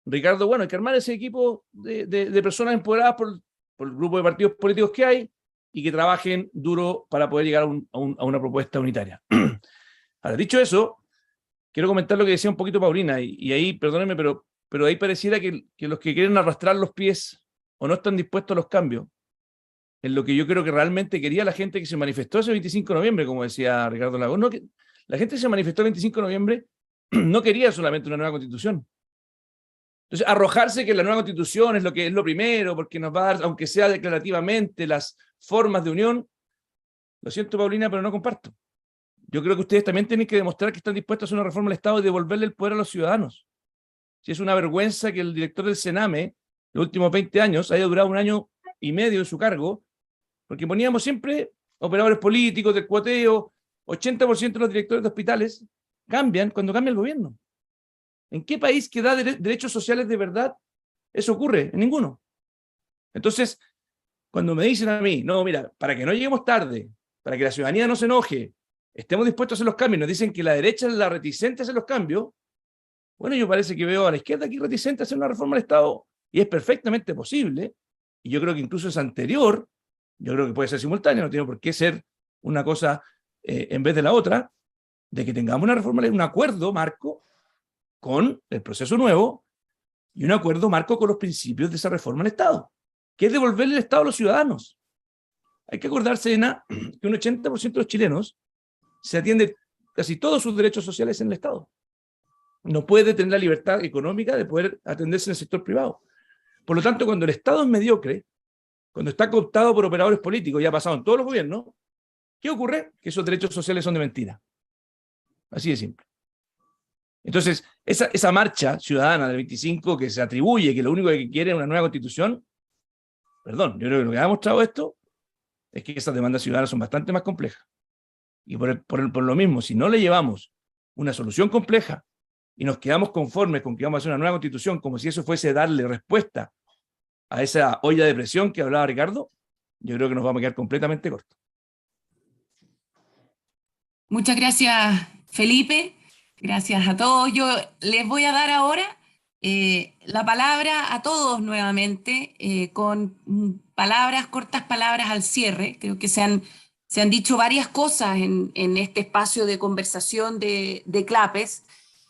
Ricardo, bueno, hay que armar ese equipo de personas empoderadas por el grupo de partidos políticos que hay, y que trabajen duro para poder llegar a una propuesta unitaria. Ahora, dicho eso, quiero comentar lo que decía un poquito Paulina, y ahí, perdónenme, pero ahí pareciera que los que quieren arrastrar los pies o no están dispuestos a los cambios, en lo que yo creo que realmente quería la gente que se manifestó ese 25 de noviembre, como decía Ricardo Lagos. No, la gente que se manifestó el 25 de noviembre no quería solamente una nueva constitución. Entonces, arrojarse que la nueva constitución es lo primero, porque nos va a dar, aunque sea declarativamente, las formas de unión, lo siento, Paulina, pero no comparto. Yo creo que ustedes también tienen que demostrar que están dispuestos a hacer una reforma del Estado y devolverle el poder a los ciudadanos. Si es una vergüenza que el director del Sename, los últimos 20 años, haya durado 1 año y medio en su cargo, porque poníamos siempre operadores políticos del cuoteo, 80% de los directores de hospitales cambian cuando cambia el gobierno. ¿En qué país que da derechos sociales de verdad eso ocurre? En ninguno. Entonces, cuando me dicen a mí, no, mira, para que no lleguemos tarde, para que la ciudadanía no se enoje, estemos dispuestos a hacer los cambios, nos dicen que la derecha es la reticente a hacer los cambios, bueno, yo parece que veo a la izquierda aquí reticente a hacer una reforma del Estado, y es perfectamente posible, y yo creo que incluso es anterior, yo creo que puede ser simultáneo, no tiene por qué ser una cosa en vez de la otra, de que tengamos una reforma, un acuerdo marco con el proceso nuevo y un acuerdo marco con los principios de esa reforma al Estado, que es devolverle el Estado a los ciudadanos. Hay que acordarse, Ena, que un 80% de los chilenos se atiende casi todos sus derechos sociales en el Estado. No puede tener la libertad económica de poder atenderse en el sector privado. Por lo tanto, cuando el Estado es mediocre, cuando está cooptado por operadores políticos, ya ha pasado en todos los gobiernos, ¿qué ocurre? Que esos derechos sociales son de mentira. Así de simple. Entonces, esa marcha ciudadana del 25 que se atribuye que lo único que quiere es una nueva constitución, perdón, yo creo que lo que ha demostrado esto es que esas demandas ciudadanas son bastante más complejas. Y por lo mismo, si no le llevamos una solución compleja y nos quedamos conformes con que vamos a hacer una nueva constitución como si eso fuese darle respuesta a esa olla de presión que hablaba Ricardo, yo creo que nos vamos a quedar completamente cortos. Muchas gracias, Felipe. Gracias a todos. Yo les voy a dar ahora la palabra a todos nuevamente, con cortas palabras al cierre. Creo que se han dicho varias cosas en este espacio de conversación de Clapes.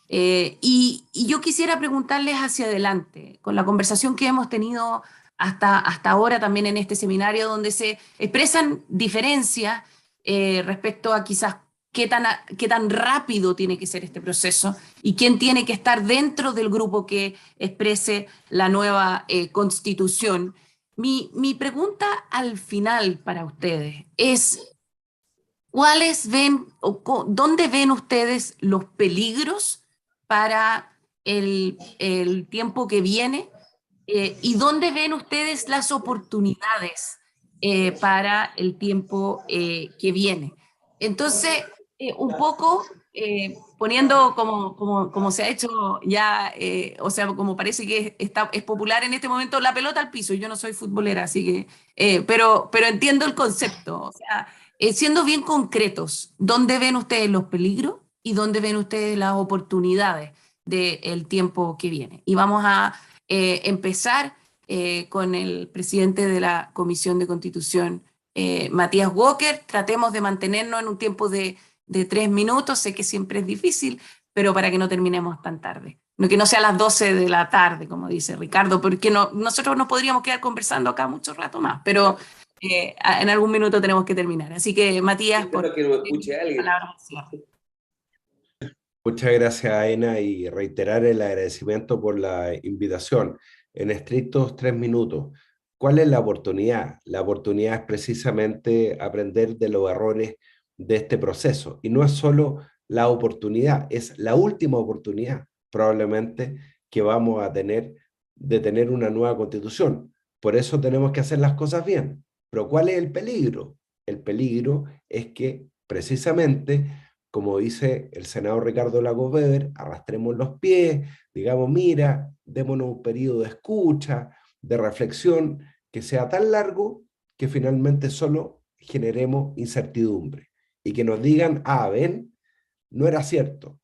Y yo quisiera preguntarles hacia adelante, con la conversación que hemos tenido hasta ahora también en este seminario, donde se expresan diferencias respecto a quizás qué tan rápido tiene que ser este proceso y quién tiene que estar dentro del grupo que exprese la nueva constitución. Mi pregunta al final para ustedes es, ¿dónde ven ustedes los peligros para el tiempo que viene? ¿Y dónde ven ustedes las oportunidades para el tiempo que viene? Entonces, un poco poniendo como se ha hecho ya, o sea, como parece que es popular en este momento, la pelota al piso. Yo no soy futbolera, así que, pero entiendo el concepto. O sea, siendo bien concretos, ¿dónde ven ustedes los peligros y dónde ven ustedes las oportunidades del tiempo que viene? Y vamos a empezar con el presidente de la Comisión de Constitución, Matías Walker. Tratemos de mantenernos en un tiempo de 3 minutos. Sé que siempre es difícil, pero para que no terminemos tan tarde. Que no sea a las 12 de la tarde, como dice Ricardo, porque nosotros nos podríamos quedar conversando acá mucho rato más, pero en algún minuto tenemos que terminar. Así que, Matías, por que nos escuche alguien. Muchas gracias, Aena, y reiterar el agradecimiento por la invitación. En estrictos 3 minutos, ¿cuál es la oportunidad? La oportunidad es precisamente aprender de los errores de este proceso. Y no es solo la oportunidad, es la última oportunidad, probablemente, que vamos a tener de tener una nueva constitución. Por eso tenemos que hacer las cosas bien. Pero ¿cuál es el peligro? El peligro es que, precisamente, como dice el senador Ricardo Lagos Weber, arrastremos los pies, digamos, mira, démonos un periodo de escucha, de reflexión, que sea tan largo que finalmente solo generemos incertidumbre. Y que nos digan, ven, no era cierto,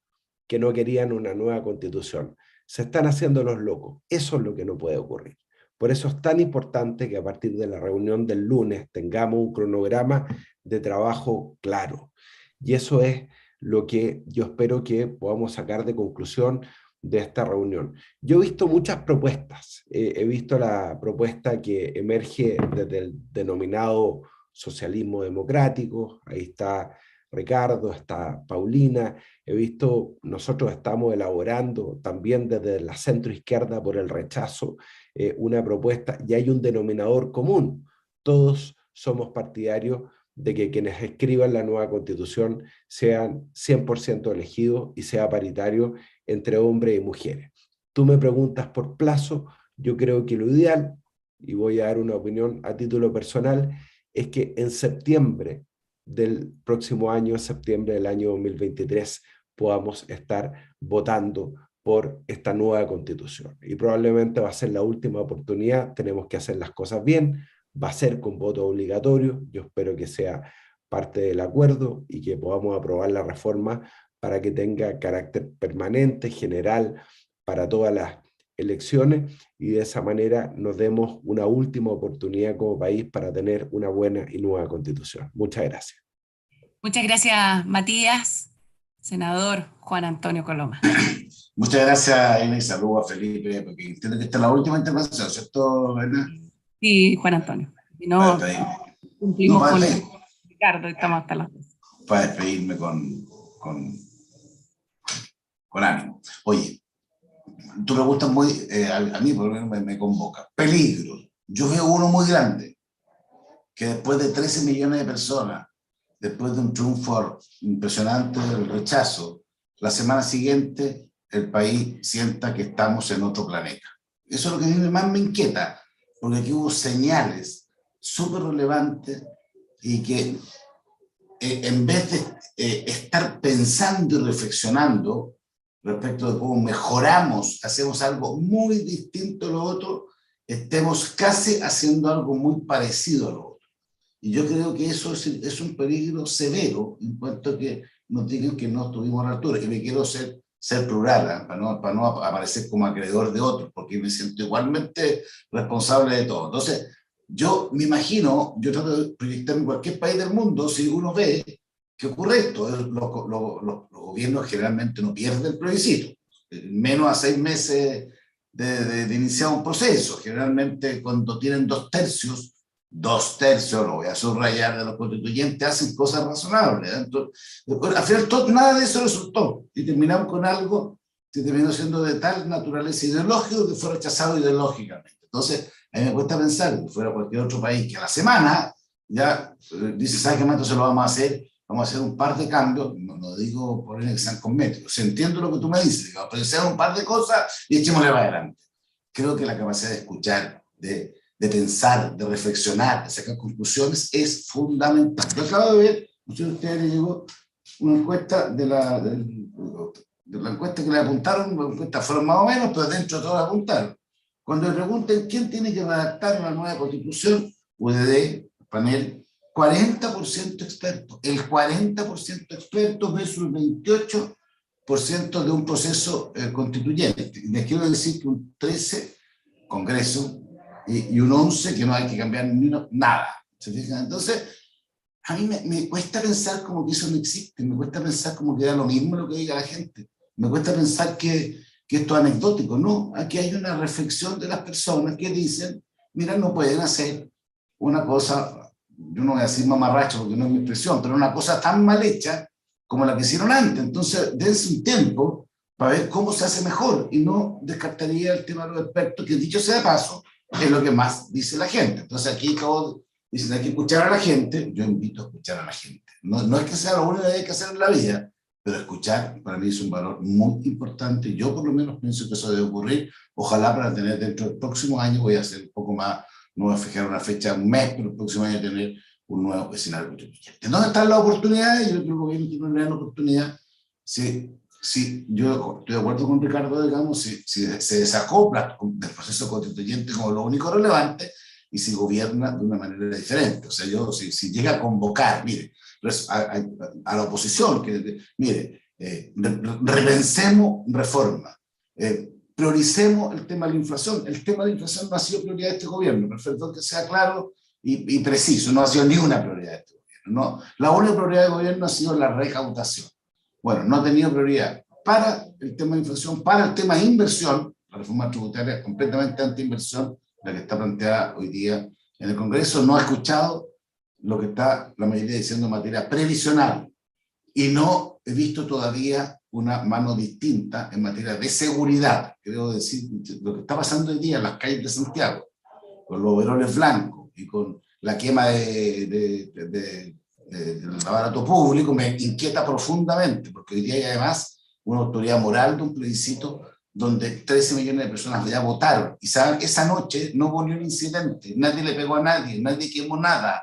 que no querían una nueva constitución. Se están haciendo los locos. Eso es lo que no puede ocurrir. Por eso es tan importante que a partir de la reunión del lunes tengamos un cronograma de trabajo claro. Y eso es lo que yo espero que podamos sacar de conclusión de esta reunión. Yo he visto muchas propuestas. He visto la propuesta que emerge desde el denominado socialismo democrático. Ahí está Ricardo, está Paulina. He visto, nosotros estamos elaborando también desde la centroizquierda por el rechazo una propuesta, y hay un denominador común. Todos somos partidarios de que quienes escriban la nueva constitución sean 100% elegidos y sea paritario entre hombres y mujeres. Tú me preguntas por plazo, yo creo que lo ideal, y voy a dar una opinión a título personal, es que en septiembre del próximo año, septiembre del año 2023, podamos estar votando por esta nueva constitución. Y probablemente va a ser la última oportunidad, tenemos que hacer las cosas bien, va a ser con voto obligatorio, yo espero que sea parte del acuerdo y que podamos aprobar la reforma para que tenga carácter permanente, general, para todas las elecciones, y de esa manera nos demos una última oportunidad como país para tener una buena y nueva constitución. Muchas gracias. Muchas gracias, Matías. senador Juan Antonio Coloma. Muchas gracias, Ena, y saludo a Felipe, porque entiendo que esta es la última intervención, ¿cierto, Ena? Sí, Juan Antonio. Si Para no, despedirme. cumplimos No, con Ricardo, estamos hasta las 12. Para despedirme con ánimo. Oye, tu pregunta muy, a mí por lo menos me convoca. Peligro. Yo veo uno muy grande, que después de 13 millones de personas, después de un triunfo impresionante del rechazo, la semana siguiente el país sienta que estamos en otro planeta. Eso es lo que a mí más me inquieta, porque aquí hubo señales súper relevantes y que en vez de estar pensando y reflexionando respecto de cómo mejoramos, hacemos algo muy distinto a lo otro, estemos casi haciendo algo muy parecido a lo otro. Y yo creo que eso es un peligro severo en cuanto a que nos digan que no estuvimos a la altura. Y me quiero ser plural, para no aparecer como acreedor de otros, porque me siento igualmente responsable de todo. Entonces, yo me imagino, yo trato de proyectarme en cualquier país del mundo, si uno ve que ocurre esto, los gobiernos generalmente no pierden el plebiscito, menos a 6 meses de iniciar un proceso. Generalmente cuando tienen 2/3, lo voy a subrayar, de los constituyentes hacen cosas razonables. Entonces, al final nada de eso resultó y terminamos con algo que terminó siendo de tal naturaleza ideológica que fue rechazado ideológicamente. Entonces, a mí me cuesta pensar que fuera cualquier otro país que a la semana ya dice, ¿sabes qué más? Entonces lo vamos a hacer un par de cambios, no digo por el que sean cosméticos, entiendo lo que tú me dices, digamos, pero hacer un par de cosas y echémosle para adelante. Creo que la capacidad de escuchar, de pensar, de reflexionar, de sacar conclusiones es fundamental. Yo acabo de ver, no sé si a ustedes les llegó una encuesta de la encuesta que le apuntaron, una encuesta fueron más o menos, pero dentro de todas la apuntaron. Cuando le pregunten quién tiene que redactar una nueva constitución, UDD, panel, 40% expertos. El 40% expertos versus el 28% de un proceso constituyente. Les quiero decir que un 13 Congreso y un 11 que no hay que cambiar nada. ¿Se fijan? Entonces, a mí me cuesta pensar como que eso no existe, me cuesta pensar como que da lo mismo lo que diga la gente, me cuesta pensar que esto es anecdótico. No, aquí hay una reflexión de las personas que dicen, mira, no pueden hacer una cosa, yo no voy a decir mamarracho porque no es mi expresión, pero una cosa tan mal hecha como la que hicieron antes. Entonces, dense un tiempo para ver cómo se hace mejor, y no descartaría el tema de los expertos, que dicho sea de paso, es lo que más dice la gente. Entonces aquí todos dicen, hay que escuchar a la gente. Yo invito a escuchar a la gente. No es que sea lo único que hay que hacer en la vida, pero escuchar para mí es un valor muy importante. Yo por lo menos pienso que eso debe ocurrir. Ojalá para tener dentro del próximo año, voy a hacer un poco más, no voy a fijar una fecha, un mes, pero el próximo año tener un nuevo escenario constituyente. ¿Dónde están las oportunidades? Yo creo que el gobierno tiene una gran oportunidad. Sí, yo estoy de acuerdo con Ricardo, digamos, si se desacopla del proceso constituyente como lo único relevante y si gobierna de una manera diferente. O sea, si llega a convocar, mire, a la oposición, que mire, repensemos reforma, prioricemos el tema de la inflación. El tema de la inflación no ha sido prioridad de este gobierno, perfecto, que sea claro y preciso, no ha sido ni una prioridad de este gobierno. No, la única prioridad del gobierno ha sido la recaudación. Bueno, no ha tenido prioridad para el tema de inflación, para el tema de inversión. La reforma tributaria es completamente anti-inversión, la que está planteada hoy día en el Congreso. No ha escuchado lo que está la mayoría diciendo en materia previsional, y no he visto todavía una mano distinta en materia de seguridad. Quiero decir, lo que está pasando hoy día en las calles de Santiago, con los overoles blancos y con la quema del aparato público, me inquieta profundamente, porque hoy día hay además una autoridad moral de un plebiscito donde 13 millones de personas ya votaron, y saben, esa noche no hubo ni un incidente, nadie le pegó a nadie, nadie quemó nada,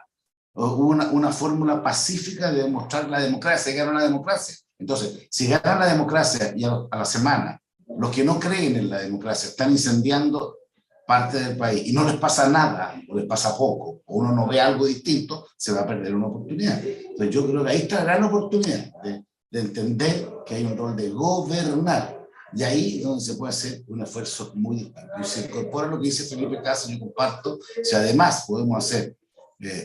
hubo una fórmula pacífica de demostrar la democracia, que era una democracia. Entonces, si ganan la democracia y a la semana los que no creen en la democracia están incendiando parte del país y no les pasa nada, o les pasa poco, o uno no ve algo distinto, se va a perder una oportunidad. Entonces yo creo que ahí está la gran oportunidad de entender que hay un rol de gobernar, y ahí es donde se puede hacer un esfuerzo muy distinto. Y se incorpora lo que dice Felipe Casas, yo comparto, si además podemos hacer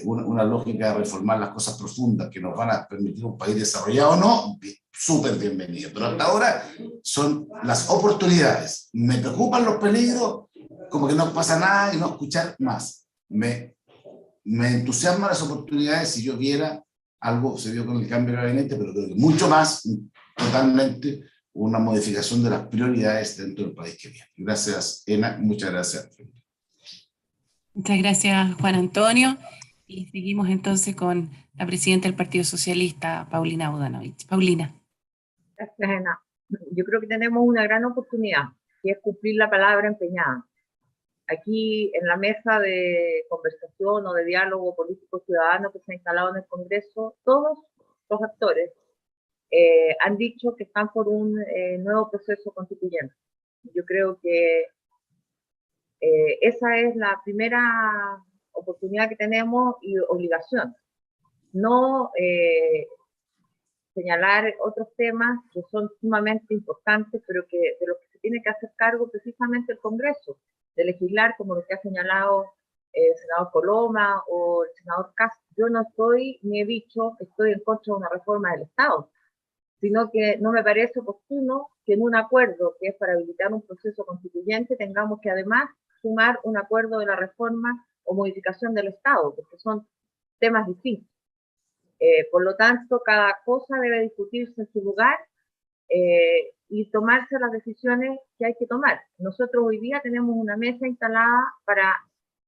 una lógica de reformar las cosas profundas que nos van a permitir un país desarrollado o no, súper bienvenido. Pero hasta ahora son las oportunidades. Me preocupan los peligros, como que no pasa nada y no escuchar más. Me entusiasman las oportunidades si yo viera algo, se vio con el cambio de gabinete, pero creo que mucho más, totalmente, una modificación de las prioridades dentro del país que viene. Gracias, Ena. Muchas gracias. Muchas gracias, Juan Antonio. Y seguimos entonces con la presidenta del Partido Socialista, Paulina Bodanovich. Paulina. Gracias, Ana. Yo creo que tenemos una gran oportunidad, que es cumplir la palabra empeñada. Aquí en la mesa de conversación o de diálogo político-ciudadano que se ha instalado en el Congreso, todos los actores han dicho que están por un nuevo proceso constituyente. Yo creo que esa es la primera oportunidad que tenemos y obligación. No señalar otros temas que son sumamente importantes, pero que de los que se tiene que hacer cargo precisamente el Congreso, de legislar como lo que ha señalado el senador Coloma o el senador Castro. Yo no estoy, ni he dicho que estoy en contra de una reforma del Estado, sino que no me parece oportuno que en un acuerdo que es para habilitar un proceso constituyente tengamos que además sumar un acuerdo de la reforma o modificación del Estado, porque son temas distintos. Por lo tanto, cada cosa debe discutirse en su lugar y tomarse las decisiones que hay que tomar. Nosotros hoy día tenemos una mesa instalada para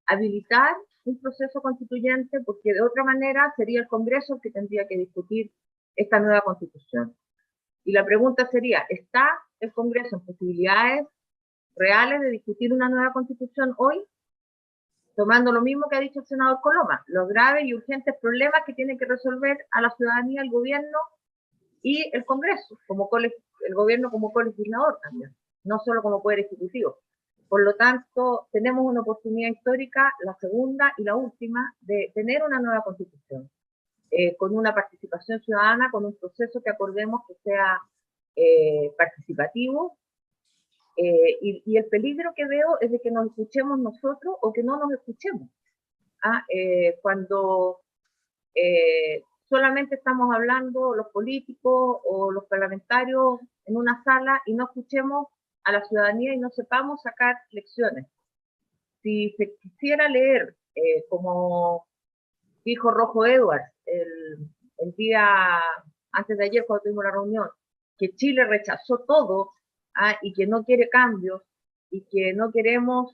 habilitar un proceso constituyente, porque de otra manera sería el Congreso el que tendría que discutir esta nueva Constitución. Y la pregunta sería, ¿está el Congreso en posibilidades reales de discutir una nueva Constitución hoy? Tomando lo mismo que ha dicho el senador Coloma, los graves y urgentes problemas que tiene que resolver a la ciudadanía, el gobierno y el Congreso, el gobierno como colegislador también, no solo como poder ejecutivo. Por lo tanto, tenemos una oportunidad histórica, la segunda y la última, de tener una nueva Constitución, con una participación ciudadana, con un proceso que acordemos que sea participativo. Y el peligro que veo es de que nos escuchemos nosotros o que no nos escuchemos. Cuando solamente estamos hablando los políticos o los parlamentarios en una sala y no escuchemos a la ciudadanía y no sepamos sacar lecciones. Si se quisiera leer, como dijo Rojo Edwards el día antes de ayer cuando tuvimos la reunión, que Chile rechazó todo, y que no quiere cambios, y que no queremos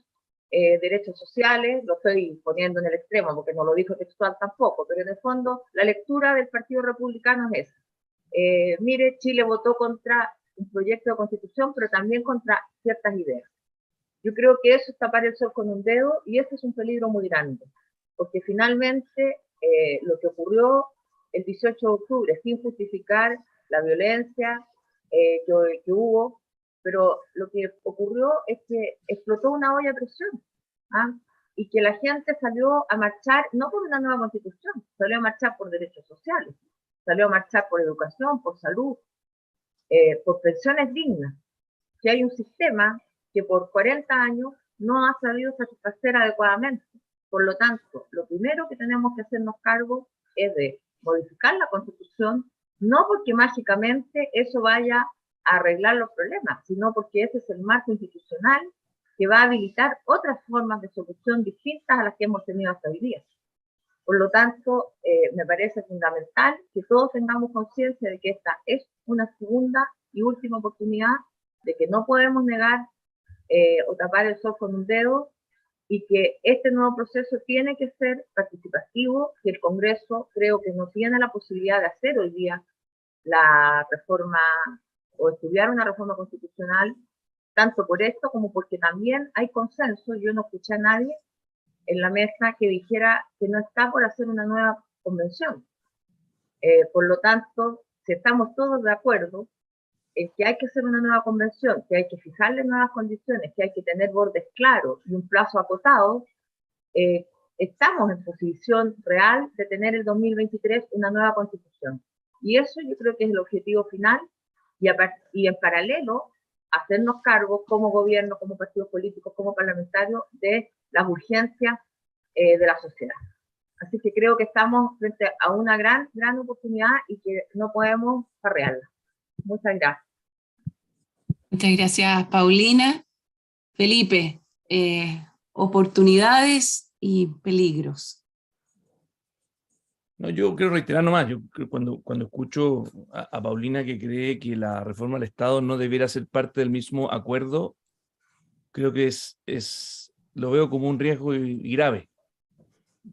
derechos sociales, lo estoy poniendo en el extremo porque no lo dijo textual tampoco, pero en el fondo la lectura del Partido Republicano es esa. Mire, Chile votó contra un proyecto de constitución, pero también contra ciertas ideas. Yo creo que eso es tapar el sol con un dedo, y ese es un peligro muy grande, porque finalmente lo que ocurrió el 18 de octubre, sin justificar la violencia que hubo, pero lo que ocurrió es que explotó una olla de presión, y que la gente salió a marchar, no por una nueva constitución, salió a marchar por derechos sociales, salió a marchar por educación, por salud, por pensiones dignas, que hay un sistema que por 40 años no ha sabido satisfacer adecuadamente. Por lo tanto, lo primero que tenemos que hacernos cargo es de modificar la Constitución, no porque mágicamente eso vaya a arreglar los problemas, sino porque ese es el marco institucional que va a habilitar otras formas de solución distintas a las que hemos tenido hasta hoy día. Por lo tanto, me parece fundamental que todos tengamos conciencia de que esta es una segunda y última oportunidad, de que no podemos negar o tapar el sol con un dedo, y que este nuevo proceso tiene que ser participativo, que el Congreso creo que no tiene la posibilidad de hacer hoy día la reforma o estudiar una reforma constitucional, tanto por esto como porque también hay consenso. Yo no escuché a nadie en la mesa que dijera que no está por hacer una nueva convención. Por lo tanto, si estamos todos de acuerdo en que hay que hacer una nueva convención, que hay que fijarle nuevas condiciones, que hay que tener bordes claros y un plazo acotado, estamos en posición real de tener el 2023 una nueva constitución. Y eso yo creo que es el objetivo final, y en paralelo hacernos cargo como gobierno, como partidos políticos, como parlamentarios, de las urgencias de la sociedad. Así que creo que estamos frente a una gran oportunidad y que no podemos farrearla. Muchas gracias. Muchas gracias, Paulina. Felipe, oportunidades y peligros. No, yo quiero reiterar nomás, yo creo cuando escucho a Paulina que cree que la reforma del Estado no debiera ser parte del mismo acuerdo, creo que lo veo como un riesgo y grave,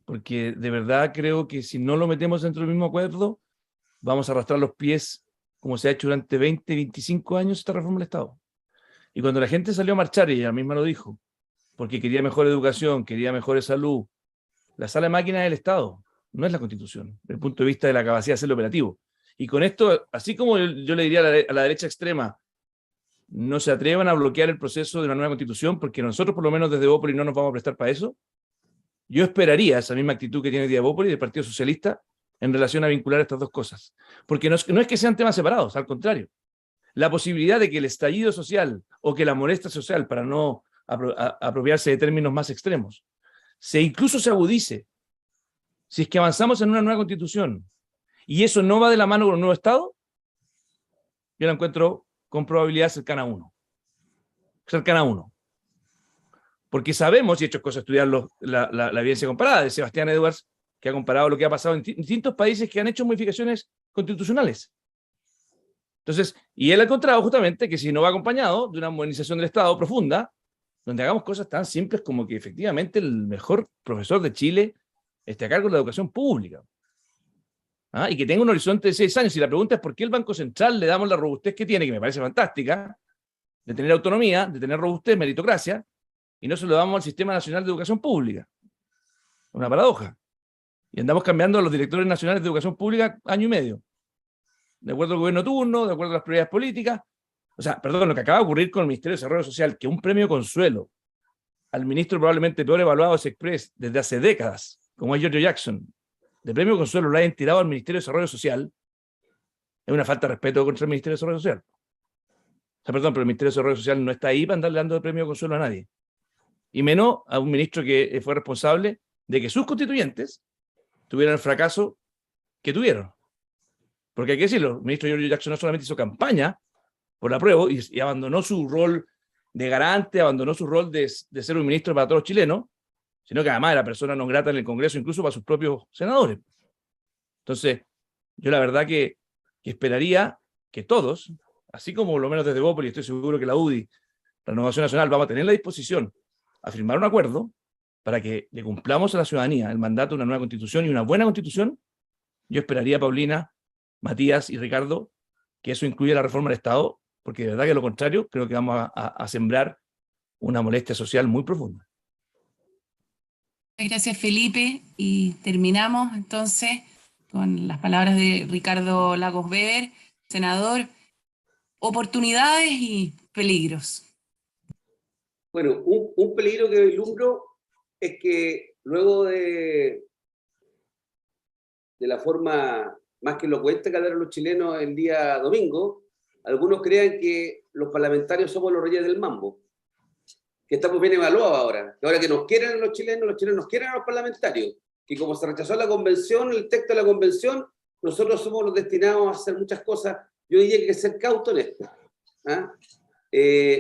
porque de verdad creo que si no lo metemos dentro del mismo acuerdo, vamos a arrastrar los pies como se ha hecho durante 20, 25 años esta reforma del Estado. Y cuando la gente salió a marchar, y ella misma lo dijo, porque quería mejor educación, quería mejor salud, la sala de máquinas es el Estado, no es la Constitución, desde el punto de vista de la capacidad de hacerlo operativo. Y con esto, así como yo le diría a la derecha extrema, no se atrevan a bloquear el proceso de una nueva Constitución, porque nosotros, por lo menos desde Evópolis, no nos vamos a prestar para eso. Yo esperaría esa misma actitud que tiene Evópolis del Partido Socialista en relación a vincular estas dos cosas. Porque no es que sean temas separados, al contrario. La posibilidad de que el estallido social o que la molestia social, para no apropiarse de términos más extremos, incluso se agudice si es que avanzamos en una nueva Constitución y eso no va de la mano con un nuevo Estado, yo la encuentro con probabilidad cercana a 1. Cercana a 1. Porque sabemos, y he hecho cosas estudiar la evidencia comparada de Sebastián Edwards, que ha comparado lo que ha pasado en distintos países que han hecho modificaciones constitucionales. Entonces, y él ha encontrado justamente que si no va acompañado de una modernización del Estado profunda, donde hagamos cosas tan simples como que efectivamente el mejor profesor de Chile esté a cargo de la educación pública. Y que tenga un horizonte de 6 años. Y la pregunta es por qué el Banco Central le damos la robustez que tiene, que me parece fantástica, de tener autonomía, de tener robustez, meritocracia, y no se lo damos al Sistema Nacional de Educación Pública. Una paradoja. Y andamos cambiando a los directores nacionales de educación pública año y medio. De acuerdo al gobierno turno, de acuerdo a las prioridades políticas. O sea, perdón, lo que acaba de ocurrir con el Ministerio de Desarrollo Social, que un premio consuelo al ministro probablemente peor evaluado de Express desde hace décadas, como es Giorgio Jackson, de premio consuelo lo hayan tirado al Ministerio de Desarrollo Social, es una falta de respeto contra el Ministerio de Desarrollo Social. O sea, perdón, pero el Ministerio de Desarrollo Social no está ahí para andarle dando de premio consuelo a nadie. Y menos a un ministro que fue responsable de que sus constituyentes tuvieran el fracaso que tuvieron. Porque hay que decirlo, el ministro Giorgio Jackson no solamente hizo campaña por la apruebo y abandonó su rol de garante, abandonó su rol de ser un ministro para todos los chilenos, sino que además era persona no grata en el Congreso, incluso para sus propios senadores. Entonces, yo la verdad que esperaría que todos, así como por lo menos desde Evópolis, estoy seguro que la UDI, la Renovación Nacional, vamos a tener la disposición a firmar un acuerdo para que le cumplamos a la ciudadanía el mandato de una nueva Constitución y una buena Constitución. Yo esperaría, Paulina, Matías y Ricardo, que eso incluya la reforma del Estado, porque de verdad que de lo contrario creo que vamos a sembrar una molestia social muy profunda. Gracias, Felipe. Y terminamos entonces con las palabras de Ricardo Lagos Weber, senador. Oportunidades y peligros. Bueno, un peligro que vislumbro es que luego de la forma más que elocuente que hablaron los chilenos el día domingo, algunos crean que los parlamentarios somos los reyes del mambo, que estamos bien evaluados ahora, que ahora que nos quieren los chilenos nos quieren a los parlamentarios, que como se rechazó la convención, el texto de la convención, nosotros somos los destinados a hacer muchas cosas. Yo diría que hay que ser cauto en esto.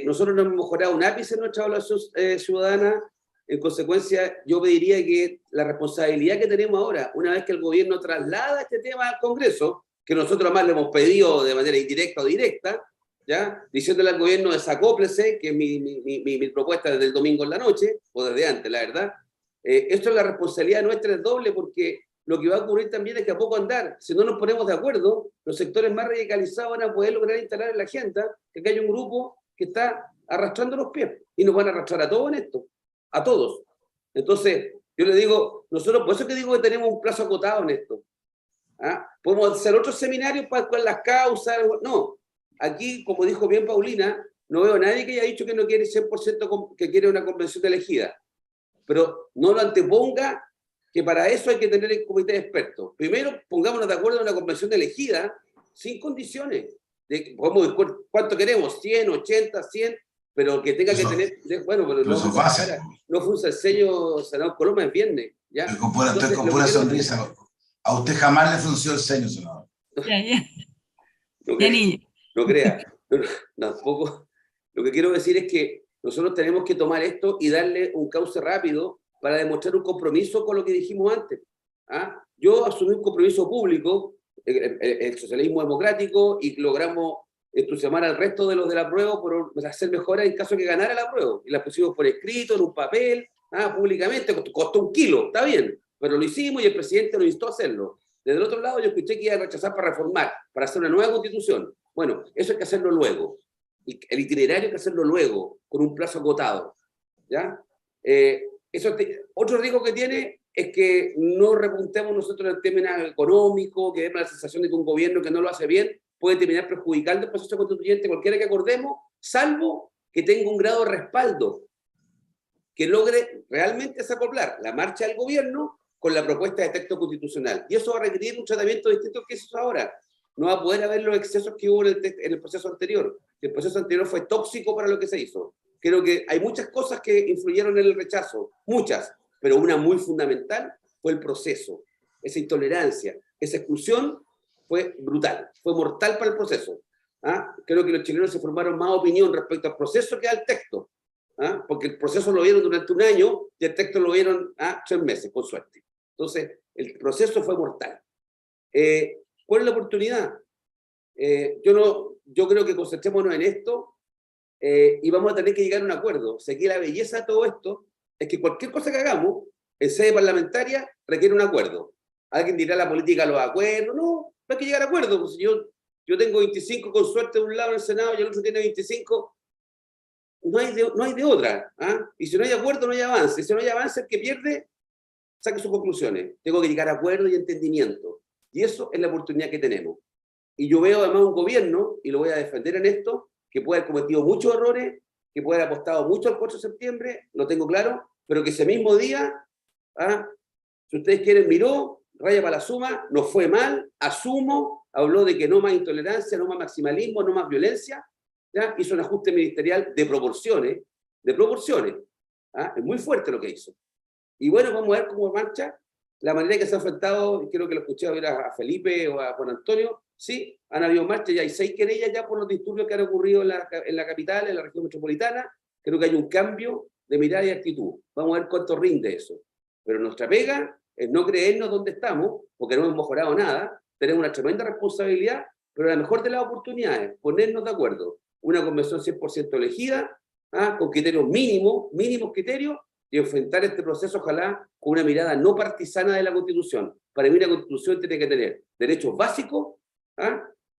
Nosotros no hemos mejorado un ápice en nuestra evaluación ciudadana. En consecuencia, yo pediría que la responsabilidad que tenemos ahora, una vez que el gobierno traslada este tema al Congreso, que nosotros además le hemos pedido de manera indirecta o directa, ¿ya? Diciéndole al gobierno desacóplese, que es mi propuesta desde el domingo en la noche, o desde antes, la verdad. Esto es la responsabilidad nuestra, es doble, porque lo que va a ocurrir también es que a poco andar, si no nos ponemos de acuerdo, los sectores más radicalizados van a poder lograr instalar en la agenda que hay un grupo que está arrastrando los pies, y nos van a arrastrar a todos en esto, a todos. Entonces, yo le digo, nosotros, por eso que digo que tenemos un plazo acotado en esto. Podemos hacer otros seminarios para las causas, no. Aquí, como dijo bien Paulina, no veo a nadie que haya dicho que no quiere 100%, que quiere una convención elegida. Pero no lo anteponga, que para eso hay que tener el comité de expertos. Primero, pongámonos de acuerdo en una convención elegida, sin condiciones. Podemos decir cuánto queremos, 100, 80, 100, pero que tenga que Eso- tener, bueno, pero Pero eso es fácil. no fue un ceño, senador Coloma, es viernes, ¿ya? Estoy con pura, Entonces, estoy con lo pura que quiero- sonrisa. A usted jamás le frunció el ceño, senador. Ya, ya. No Ya, crea, niño. no crea. Tampoco. Lo que quiero decir es que nosotros tenemos que tomar esto y darle un cauce rápido para demostrar un compromiso con lo que dijimos antes. ¿Ah? Yo asumí un compromiso público, el socialismo democrático, y logramos entusiasmar al resto de los de la prueba por hacer mejoras en caso de que ganara la prueba. Y las pusimos por escrito, en un papel, públicamente, costó un kilo, está bien, pero lo hicimos y el presidente nos instó a hacerlo. Desde el otro lado yo escuché que iba a rechazar para reformar, para hacer una nueva constitución. Bueno, eso hay que hacerlo luego. El itinerario hay que hacerlo luego, con un plazo acotado. ¿Ya? Otro riesgo que tiene es que no repuntemos nosotros en términos económicos, que demos la sensación de que un gobierno que no lo hace bien puede terminar perjudicando el proceso constituyente, cualquiera que acordemos, salvo que tenga un grado de respaldo que logre realmente desacoplar la marcha del gobierno con la propuesta de texto constitucional. Y eso va a requerir un tratamiento distinto que eso ahora. No va a poder haber los excesos que hubo en el proceso anterior. El proceso anterior fue tóxico para lo que se hizo. Creo que hay muchas cosas que influyeron en el rechazo, muchas, pero una muy fundamental fue el proceso. Esa intolerancia, esa exclusión fue brutal, fue mortal para el proceso. Creo que los chilenos se formaron más opinión respecto al proceso que al texto. Porque el proceso lo vieron durante un año y el texto lo vieron 3 meses, con suerte. Entonces, el proceso fue mortal. ¿Cuál es la oportunidad? Yo creo que concentrémonos en esto y vamos a tener que llegar a un acuerdo. O sea, que la belleza de todo esto es que cualquier cosa que hagamos en sede parlamentaria requiere un acuerdo. Alguien dirá la política los acuerdos. No hay que llegar a acuerdos. Pues yo tengo 25 con suerte de un lado en el Senado y el otro tiene 25. No hay de otra. Y si no hay acuerdo, no hay avance. Si no hay avance, el que pierde, saque sus conclusiones. Tengo que llegar a acuerdo y entendimiento. Y eso es la oportunidad que tenemos. Y yo veo además un gobierno, y lo voy a defender en esto, que puede haber cometido muchos errores, que puede haber apostado mucho al 4 de septiembre, lo tengo claro, pero que ese mismo día, si ustedes quieren, miró, raya para la suma, nos fue mal, asumo, habló de que no más intolerancia, no más maximalismo, no más violencia, ¿ya? Hizo un ajuste ministerial de proporciones, es muy fuerte lo que hizo. Y bueno, vamos a ver cómo marcha la manera que se ha enfrentado, creo que lo escuché oír a Felipe o a Juan Antonio. Sí, han habido marchas, ya hay 6 querellas ya por los disturbios que han ocurrido en la capital, en la región metropolitana. Creo que hay un cambio de mirada y actitud. Vamos a ver cuánto rinde eso. Pero nuestra pega es no creernos donde estamos, porque no hemos mejorado nada, tenemos una tremenda responsabilidad, pero la mejor de las oportunidades, ponernos de acuerdo. Una convención 100% elegida, con criterios mínimos criterios, y enfrentar este proceso, ojalá, con una mirada no partisana de la Constitución. Para mí la Constitución tiene que tener derechos básicos,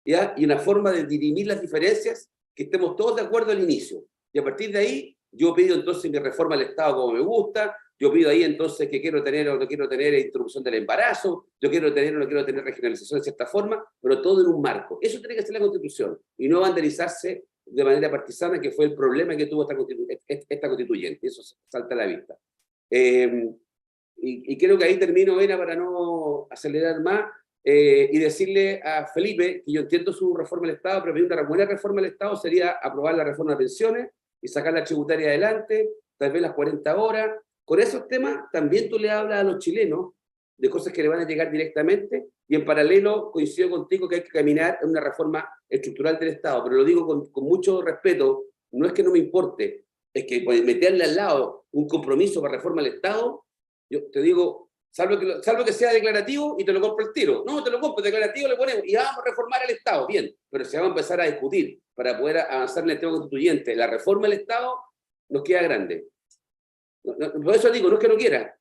y una forma de dirimir las diferencias, que estemos todos de acuerdo al inicio. Y a partir de ahí, yo pido entonces mi reforma al Estado como me gusta, yo pido ahí entonces que quiero tener o no quiero tener interrupción del embarazo, yo quiero tener o no quiero tener regionalización de cierta forma, pero todo en un marco. Eso tiene que ser la Constitución, y no vandalizarse de manera partisana, que fue el problema que tuvo esta constituyente. Eso salta a la vista. Y creo que ahí termino, Ena, para no acelerar más, y decirle a Felipe que yo entiendo su reforma del Estado, pero una buena reforma del Estado sería aprobar la reforma de pensiones y sacar la tributaria adelante, tal vez las 40 horas. Con esos temas también tú le hablas a los chilenos de cosas que le van a llegar directamente, y en paralelo coincido contigo que hay que caminar en una reforma estructural del Estado, pero lo digo con mucho respeto, no es que no me importe, es que meterle al lado un compromiso para reforma del Estado, yo te digo, salvo que sea declarativo y te lo compro el tiro. No, te lo compro, declarativo le ponemos, y vamos a reformar el Estado, bien, pero si vamos a empezar a discutir para poder avanzar en el tema constituyente, la reforma del Estado nos queda grande. Por eso digo, no es que no quiera,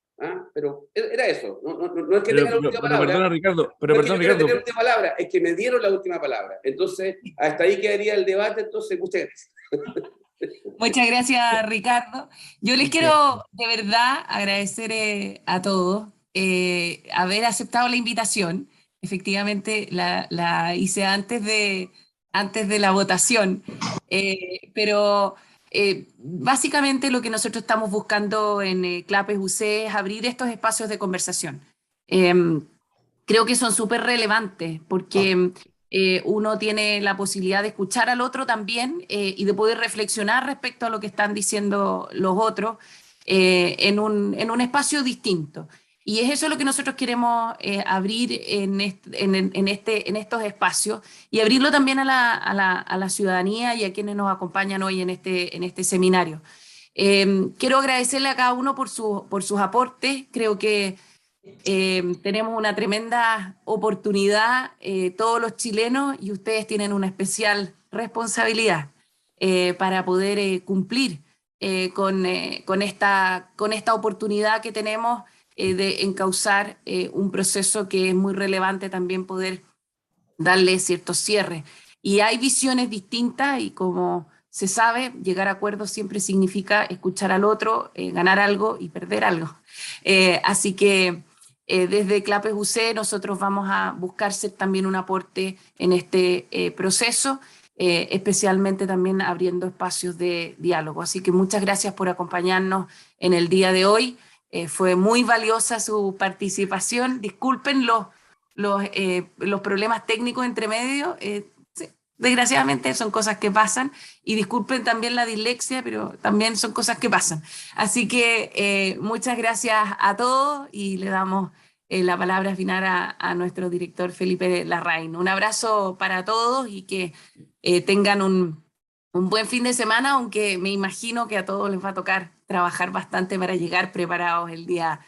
pero era eso, no es que tenga la última palabra. Perdona, Ricardo, La última palabra, es que me dieron la última palabra. Entonces, hasta ahí quedaría el debate. Entonces, muchas gracias. Muchas gracias, Ricardo. Yo les quiero de verdad agradecer a todos haber aceptado la invitación. Efectivamente, la hice antes de la votación, pero básicamente lo que nosotros estamos buscando en Clapes UC es abrir estos espacios de conversación. Creo que son súper relevantes porque uno tiene la posibilidad de escuchar al otro también y de poder reflexionar respecto a lo que están diciendo los otros en un espacio distinto. Y es eso lo que nosotros queremos abrir en estos espacios y abrirlo también a la ciudadanía y a quienes nos acompañan hoy en este seminario. Quiero agradecerle a cada uno por sus aportes. Creo que tenemos una tremenda oportunidad, todos los chilenos, y ustedes tienen una especial responsabilidad para poder cumplir con esta oportunidad que tenemos de encauzar un proceso que es muy relevante también poder darle ciertos cierres. Y hay visiones distintas y como se sabe, llegar a acuerdos siempre significa escuchar al otro, ganar algo y perder algo. Así que desde Clapes UC nosotros vamos a buscar ser también un aporte en este proceso, especialmente también abriendo espacios de diálogo. Así que muchas gracias por acompañarnos en el día de hoy. Fue muy valiosa su participación. Disculpen los problemas técnicos entre medio. Sí, desgraciadamente son cosas que pasan. Y disculpen también la dislexia, pero también son cosas que pasan. Así que muchas gracias a todos y le damos la palabra final a nuestro director Felipe Larraín. Un abrazo para todos y que tengan un buen fin de semana, aunque me imagino que a todos les va a tocar trabajar bastante para llegar preparados el día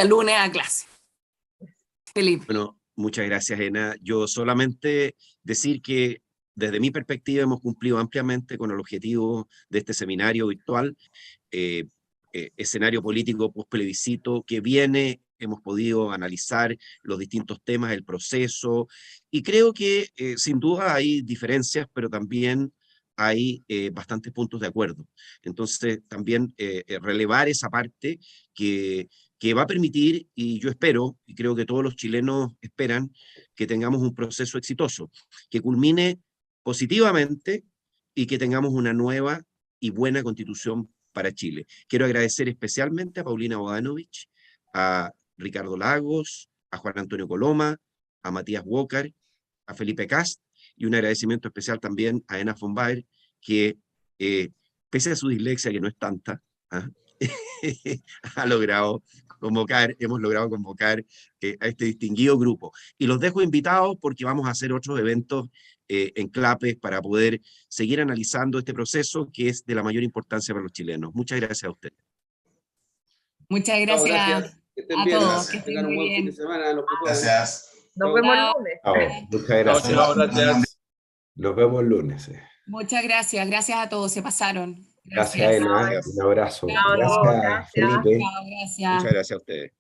lunes a clase. Felipe. Bueno, muchas gracias, Ena. Yo solamente decir que desde mi perspectiva hemos cumplido ampliamente con el objetivo de este seminario virtual, escenario político post-plebiscito que viene. Hemos podido analizar los distintos temas, el proceso, y creo que sin duda hay diferencias, pero también hay bastantes puntos de acuerdo. Entonces, también relevar esa parte que va a permitir, y yo espero, y creo que todos los chilenos esperan, que tengamos un proceso exitoso, que culmine positivamente y que tengamos una nueva y buena constitución para Chile. Quiero agradecer especialmente a Paulina Bodanovich, a Ricardo Lagos, a Juan Antonio Coloma, a Matías Walker, a Felipe Cast, y un agradecimiento especial también a Ena von Baer, que pese a su dislexia, que no es tanta, hemos logrado convocar a este distinguido grupo. Y los dejo invitados porque vamos a hacer otros eventos en Clapes para poder seguir analizando este proceso que es de la mayor importancia para los chilenos. Muchas gracias a ustedes. Muchas gracias. Que estén a bien. todos. Que tengan un buen fin de semana. Los que puedan. Gracias. Nos vemos el lunes. Muchas gracias. Gracias. Nos vemos el lunes. Muchas gracias. Gracias a todos. Se pasaron. Gracias, Ena. Un abrazo. Chao, Gracias, Felipe. Chao, gracias. Muchas gracias a ustedes.